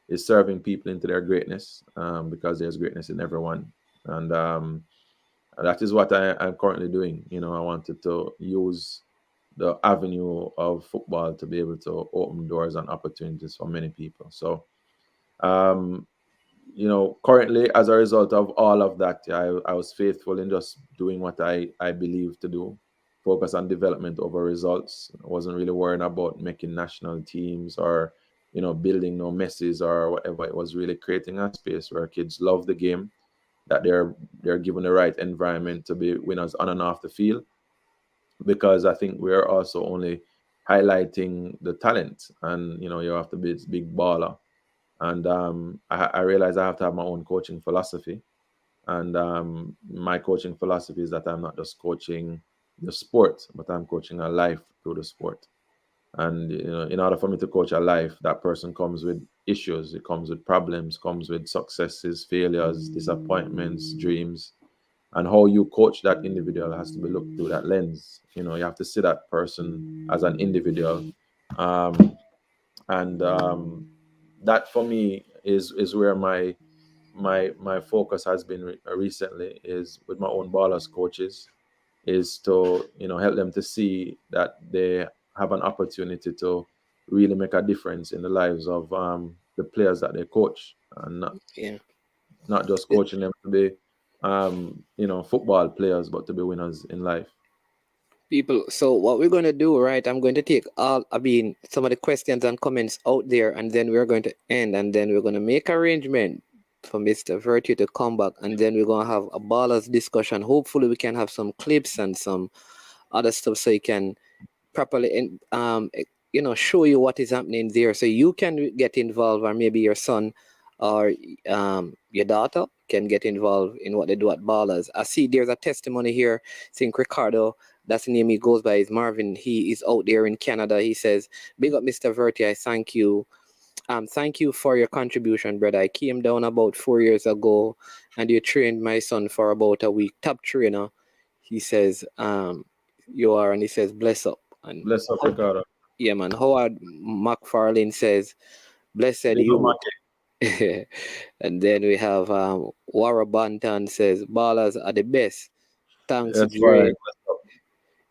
Speaker 6: is serving people into their greatness, because there's greatness in everyone, and that is what I'm currently doing. I wanted to use the avenue of football to be able to open doors and opportunities for many people. So currently, as a result of all of that, I was faithful in just doing what I believe to do, focus on development over results. I wasn't really worrying about making national teams or, building no messes or whatever. It was really creating a space where kids love the game, that they're given the right environment to be winners on and off the field. Because I think we're also only highlighting the talent, and, you have to be this big baller. And I realized I have to have my own coaching philosophy. And my coaching philosophy is that I'm not just coaching the sport, but I'm coaching a life through the sport. And in order for me to coach a life, that person comes with issues, it comes with problems, comes with successes, failures, disappointments, dreams. And how you coach that individual has to be looked through that lens. You have to see that person as an individual. And that for me is where my focus has been recently, is with my own Ballaz coaches, is to help them to see that they have an opportunity to really make a difference in the lives of the players that they coach, and not just coaching them to be football players, but to be winners in life.
Speaker 5: People, so what we're going to do, right, I'm going to take some of the questions and comments out there, and then we're going to end, and then we're going to make arrangement for Mr. Virtue to come back, and then we're going to have a Ballaz discussion. Hopefully we can have some clips and some other stuff so you can properly show you what is happening there, so you can get involved, or maybe your son or your daughter can get involved in what they do at Ballaz. I see there's a testimony here. I think Ricardo, that's the name he goes by, is Marvin. He is out there in Canada. He says, big up Mr. Virtue, I thank you. Thank you for your contribution, brother. I came down about 4 years ago, and you trained my son for about a week. Top trainer, he says, you are, and he says, bless up. And
Speaker 6: Bless up, Ricardo.
Speaker 5: Yeah, man. Howard McFarlane says, blessed you. And then we have Wara Bantan says, Ballaz are the best. Thanks, Dre.
Speaker 6: Right.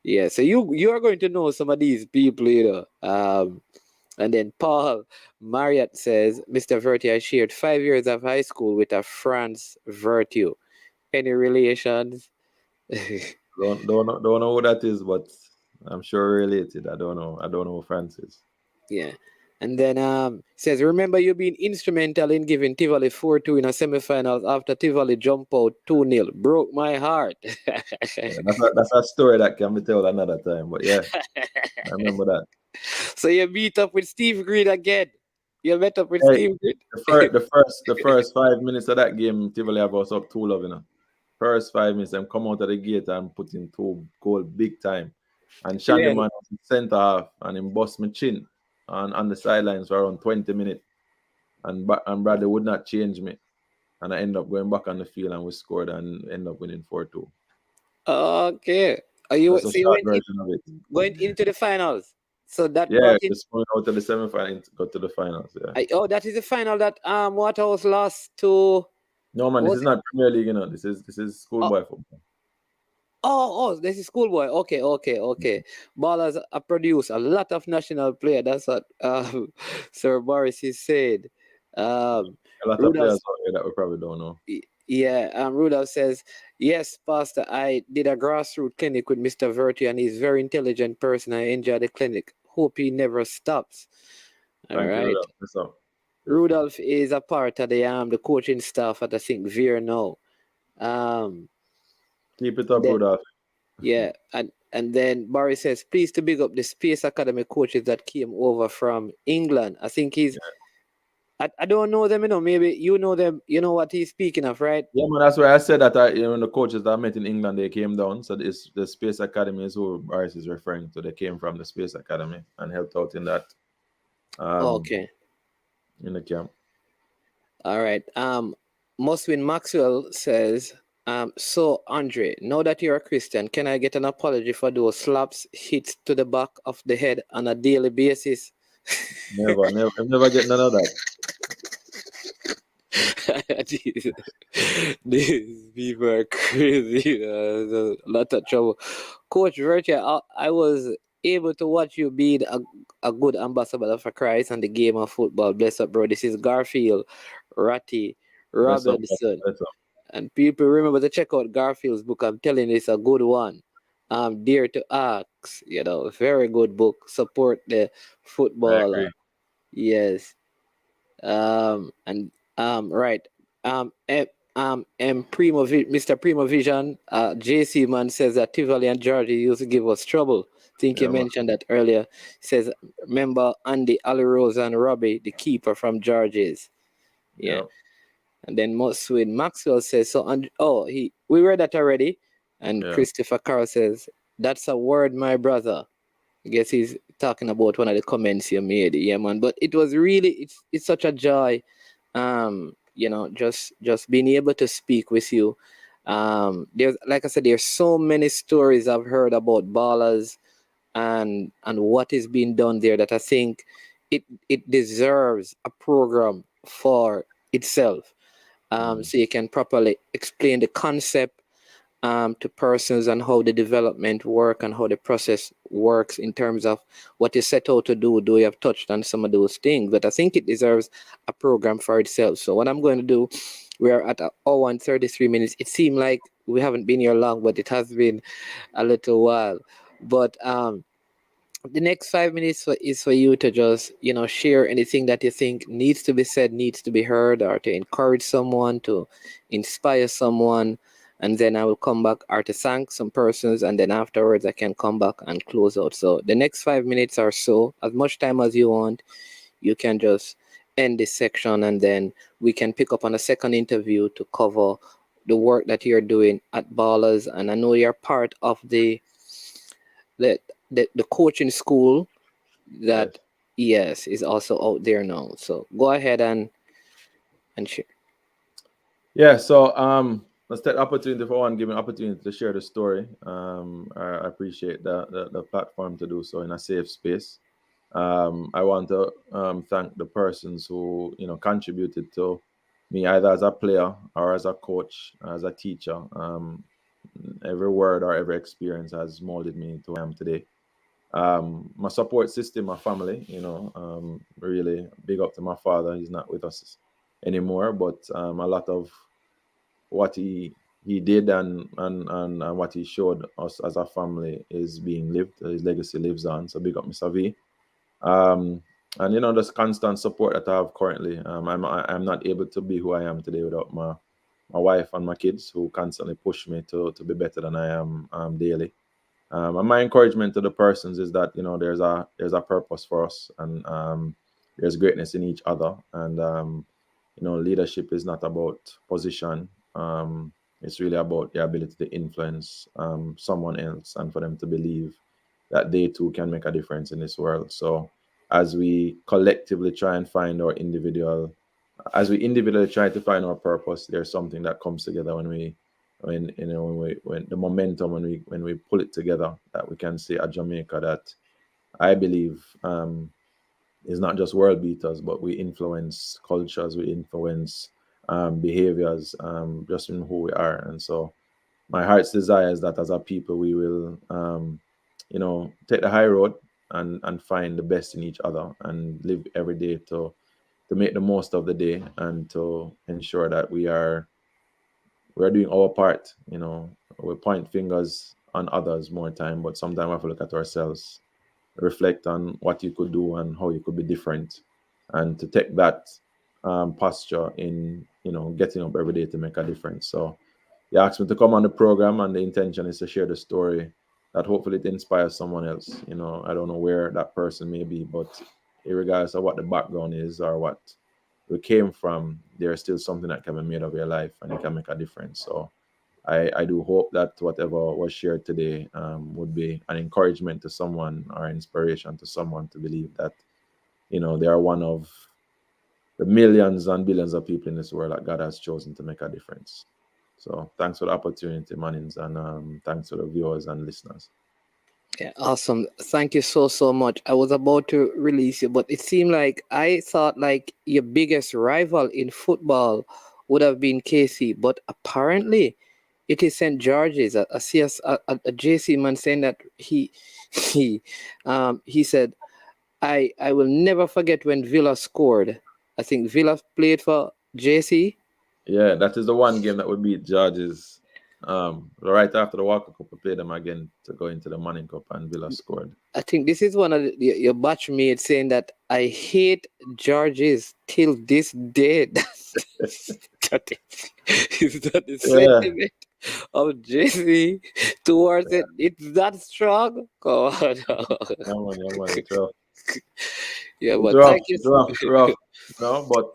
Speaker 5: Yeah, so you are going to know some of these people, and then Paul Marriott says, Mr. Virtue, I shared 5 years of high school with a France Virtue. Any relations?
Speaker 6: don't know who that is, but I'm sure related. I don't know who France is.
Speaker 5: Yeah. And then says, remember you being instrumental in giving Tivoli 4-2 in a semifinals after Tivoli jump out 2-0. Broke my heart.
Speaker 6: Yeah, that's a story that can be told another time. But yeah, I remember that.
Speaker 5: So you meet up with Steve Green again. You met up with
Speaker 6: Hey,
Speaker 5: Steve Green.
Speaker 6: the first 5 minutes of that game, Tivoli have us up 2-0, you know. First 5 minutes, them come out of the gate and put in 2 goal big time. And Shandy
Speaker 5: Yeah.
Speaker 6: Man was in centre half and him bust my chin on the sidelines for around 20 minutes. And Bradley would not change me. And I end up going back on the field and we scored and end up winning 4-2.
Speaker 5: Okay.
Speaker 6: That's a
Speaker 5: So you
Speaker 6: short version of it.
Speaker 5: went into the finals. So that
Speaker 6: Yeah,
Speaker 5: brought in.
Speaker 6: just going out to the semi-final, got to the finals. Yeah.
Speaker 5: That is the final that Waterhouse lost to.
Speaker 6: No man, this is not Premier League, you know. This is schoolboy football.
Speaker 5: This is schoolboy. Okay. Ballaz produced a lot of national player. That's what Sir Boris is said.
Speaker 6: A lot of
Speaker 5: Rudolph,
Speaker 6: players out here that we probably don't know.
Speaker 5: Rudolph says, yes, Pastor, I did a grassroots clinic with Mr. Verti and he's a very intelligent person. I enjoy the clinic. Hope he never stops. All
Speaker 6: Thank you,
Speaker 5: right.
Speaker 6: Rudolph. What's up?
Speaker 5: Rudolph is a part of the coaching staff at I think Veer now.
Speaker 6: Keep it up,
Speaker 5: Then,
Speaker 6: Rudolph.
Speaker 5: yeah, and then Barry says, please to big up the Space Academy coaches that came over from England. I think I don't know them, maybe you know them, you know what he's speaking of, right?
Speaker 6: Yeah, man, that's why I said that the coaches that I met in England, they came down. So this the Space Academy is who Boris is referring to. They came from the Space Academy and helped out in that
Speaker 5: Okay.
Speaker 6: in the camp.
Speaker 5: All right. Moswin Maxwell says, so Andre, now that you're a Christian, can I get an apology for those slaps, hits to the back of the head on a daily basis?
Speaker 6: Never get none of that.
Speaker 5: These people are crazy. There's a lot of trouble. Coach Virtua, I was able to watch you be a good ambassador for Christ and the game of football. Bless up, bro. This is Garfield, Ratty, Robinson.
Speaker 6: That's up.
Speaker 5: And people remember to check out Garfield's book. I'm telling you, it's a good one. Dare to Ask, very good book. Support the footballer. Yes. Right. Mr. Primo Vision, JC man says that Tivoli and Georgie used to give us trouble. I think you mentioned that earlier. He says, remember Andy, Ali Rose, and Robbie, the keeper from George's. Yeah. And then Moswin Maxwell says, we read that already. And Christopher Carr says, that's a word, my brother. I guess he's talking about one of the comments you made, yeah, man. But it was really, it's such a joy, just being able to speak with you. There's, like I said, there's so many stories I've heard about Ballaz and what is being done there that I think it deserves a program for itself. So you can properly explain the concept to persons and how the development work and how the process works in terms of what you set out to do. Do you have touched on some of those things? But I think it deserves a program for itself. So what I'm going to do, we're at an hour and 33 minutes. It seemed like we haven't been here long, but it has been a little while. But the next 5 minutes is for you to just, share anything that you think needs to be said, needs to be heard, or to encourage someone, to inspire someone. And then I will come back or to thank some persons, and then afterwards I can come back and close out. So the next 5 minutes or so, as much time as you want, you can just end this section, and then we can pick up on a second interview to cover the work that you're doing at Ballaz. And I know you're part of the coaching school that is also out there now. So go ahead and share.
Speaker 6: Yeah, so let's take the opportunity for one, give an opportunity to share the story. I appreciate the platform to do so in a safe space. I want to thank the persons who contributed to me either as a player or as a coach, as a teacher. Every word or every experience has molded me into who I am today. My support system, my family, really big up to my father. He's not with us anymore, but a lot of what he did and what he showed us as a family is being lived. His legacy lives on. So big up Mr. V. and this constant support that I have currently. I'm not able to be who I am today without my wife and my kids, who constantly push me to be better than I am daily. And my encouragement to the persons is that there's a purpose for us, and there's greatness in each other, and leadership is not about position. It's really about the ability to influence someone else, and for them to believe that they too can make a difference in this world. So as we collectively try and find our individual, as we individually try to find our purpose, there's something that comes together when the momentum, when we pull it together, that we can see a Jamaica that I believe is not just world beaters, but we influence cultures, we influence behaviors, just in who we are. And so my heart's desire is that as a people, we will, take the high road and find the best in each other, and live every day to make the most of the day, and to ensure that we're doing our part. We point fingers on others more time, but sometimes we have to look at ourselves, reflect on what you could do and how you could be different, and to take that posture in getting up every day to make a difference. So you asked me to come on the program, and the intention is to share the story that hopefully it inspires someone else. I don't know where that person may be, but regardless of what the background is or what we came from, there's still something that can be made of your life, and it can make a difference. So I do hope that whatever was shared today would be an encouragement to someone, or inspiration to someone, to believe that they are one of the millions and billions of people in this world that God has chosen to make a difference. So thanks for the opportunity, Mannings, and thanks to the viewers and listeners.
Speaker 5: Yeah, awesome. Thank you so much. I was about to release you, but it seemed like I thought like your biggest rival in football would have been KC, but apparently it is St. George's. I see a JC man saying that he said, I will never forget when Villa scored. I think Villa played for JC.
Speaker 6: Yeah, that is the one game that we beat George's. Right after the Walker Cup, we played them again to go into the Manning Cup, and Villa scored.
Speaker 5: I think this is one of your batchmates saying that I hate George's till this day. Is that the sentiment of JC towards it? It's that strong? God.
Speaker 6: It's rough.
Speaker 5: Yeah,
Speaker 6: It's
Speaker 5: but
Speaker 6: rough.
Speaker 5: thank you.
Speaker 6: It's rough. But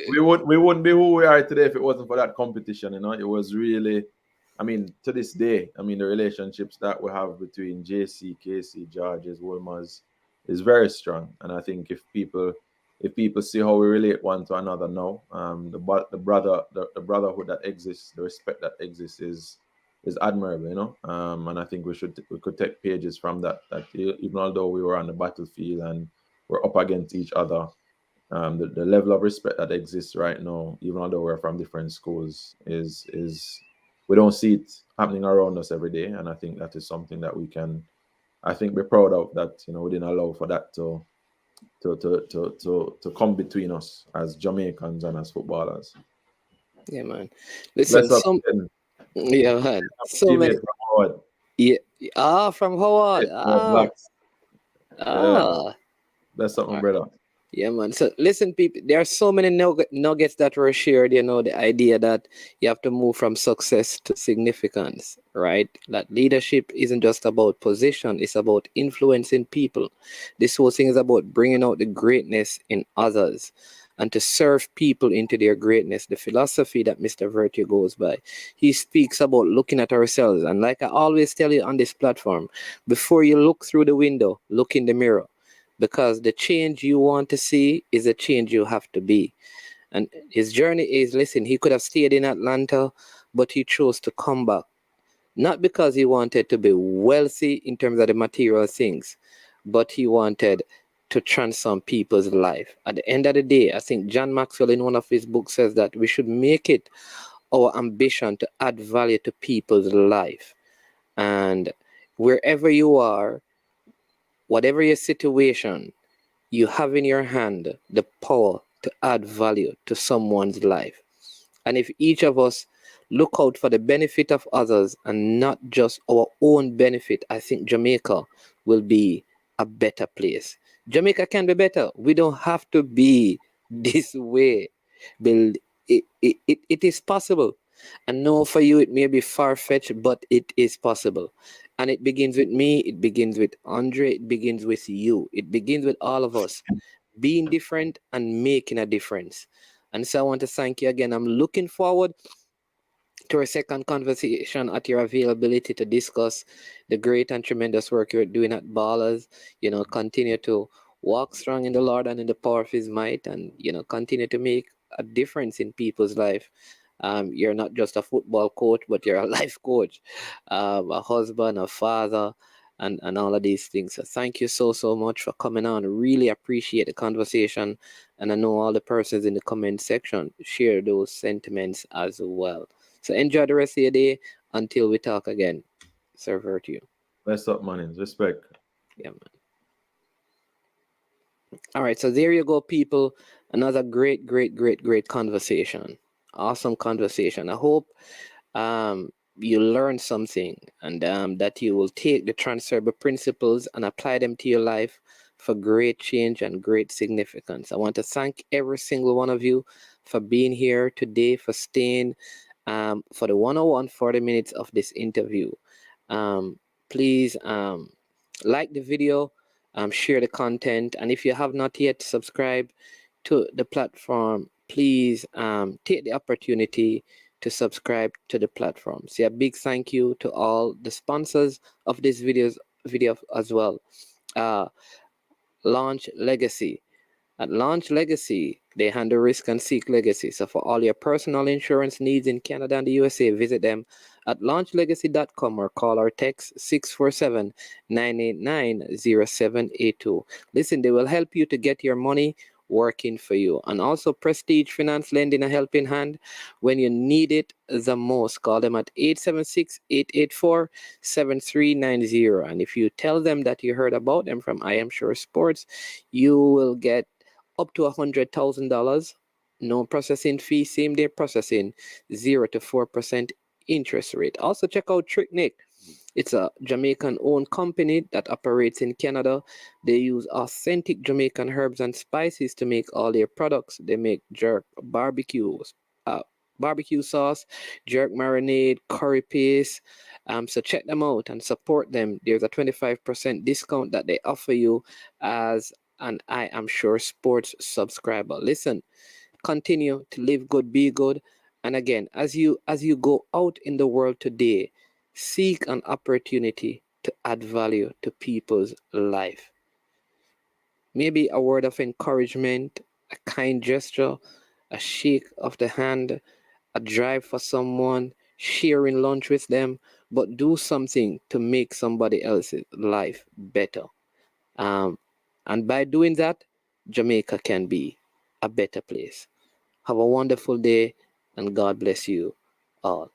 Speaker 6: we wouldn't be who we are today if it wasn't for that competition. It was really, to this day, the relationships that we have between JC, KC, George's, Wilmers is very strong. And I think if people see how we relate one to another now, the brotherhood that exists, the respect that exists is admirable. And I think we could take pages from that even although we were on the battlefield and we're up against each other, the level of respect that exists right now, even although we're from different schools, is we don't see it happening around us every day. And I think that is something that we can, I think, be proud of, that we didn't allow for that to come between us as Jamaicans and as footballers.
Speaker 5: Yeah, man. Listen, yeah, man. So many. Yeah. From Howard.
Speaker 6: That's something, brother.
Speaker 5: Yeah, man. So listen, people, there are so many nuggets that were shared. The idea that you have to move from success to significance, right? That leadership isn't just about position, it's about influencing people. This whole thing is about bringing out the greatness in others and to serve people into their greatness. The philosophy that Mr. Virtue goes by, he speaks about looking at ourselves. And like I always tell you on this platform, before you look through the window, look in the mirror. Because the change you want to see is a change you have to be. And his journey is, listen, he could have stayed in Atlanta, but he chose to come back. Not because he wanted to be wealthy in terms of the material things, but he wanted to transform people's life. At the end of the day, I think John Maxwell in one of his books says that we should make it our ambition to add value to people's life. And wherever you are, whatever your situation, you have in your hand the power to add value to someone's life. And if each of us look out for the benefit of others and not just our own benefit, I think Jamaica will be a better place. Jamaica can be better. We don't have to be this way. It is possible. And no, for you, it may be far-fetched, but it is possible. And it begins with me, it begins with Andre, it begins with you. It begins with all of us being different and making a difference. And so I want to thank you again. I'm looking forward to our second conversation at your availability to discuss the great and tremendous work you're doing at Ballaz. Continue to walk strong in the Lord and in the power of His might, and continue to make a difference in people's life. You're not just a football coach, but you're a life coach, a husband, a father, and all of these things. So thank you so much for coming on. Really appreciate the conversation, and I know all the persons in the comment section share those sentiments as well. So enjoy the rest of your day until we talk again. Server to you.
Speaker 6: Bless up, man. Respect.
Speaker 5: Yeah, man. All right, so there you go, people. Another great conversation. Awesome conversation. I hope you learn something, and that you will take the transferable principles and apply them to your life for great change and great significance. I want to thank every single one of you for being here today, for staying for the 101 40 minutes of this interview. Please like the video, share the content, and if you have not yet subscribed to the platform, please take the opportunity to subscribe to the platform. Say a big thank you to all the sponsors of this video as well. Launch Legacy. At Launch Legacy, they handle risk and seek legacy. So for all your personal insurance needs in Canada and the USA, visit them at launchlegacy.com or call or text 647-989-0782. Listen, they will help you to get your money working for you. And also Prestige Finance lending a helping hand when you need it the most. Call them at 876-884-7390. And if you tell them that you heard about them from I Am Sure Sports, you will get up to $100,000, no processing fee, same day processing, 0 to 4% interest rate. Also check out Tricknick. It's a Jamaican-owned company that operates in Canada. They use authentic Jamaican herbs and spices to make all their products. They make jerk, barbecue sauce, jerk marinade, curry paste. So check them out and support them. There's a 25% discount that they offer you as an I Am Sure Sports subscriber. Listen, continue to live good, be good. And again, as you go out in the world today, seek an opportunity to add value to people's life. Maybe a word of encouragement, a kind gesture, a shake of the hand, a drive for someone, sharing lunch with them, but do something to make somebody else's life better. And by doing that, Jamaica can be a better place. Have a wonderful day, and God bless you all.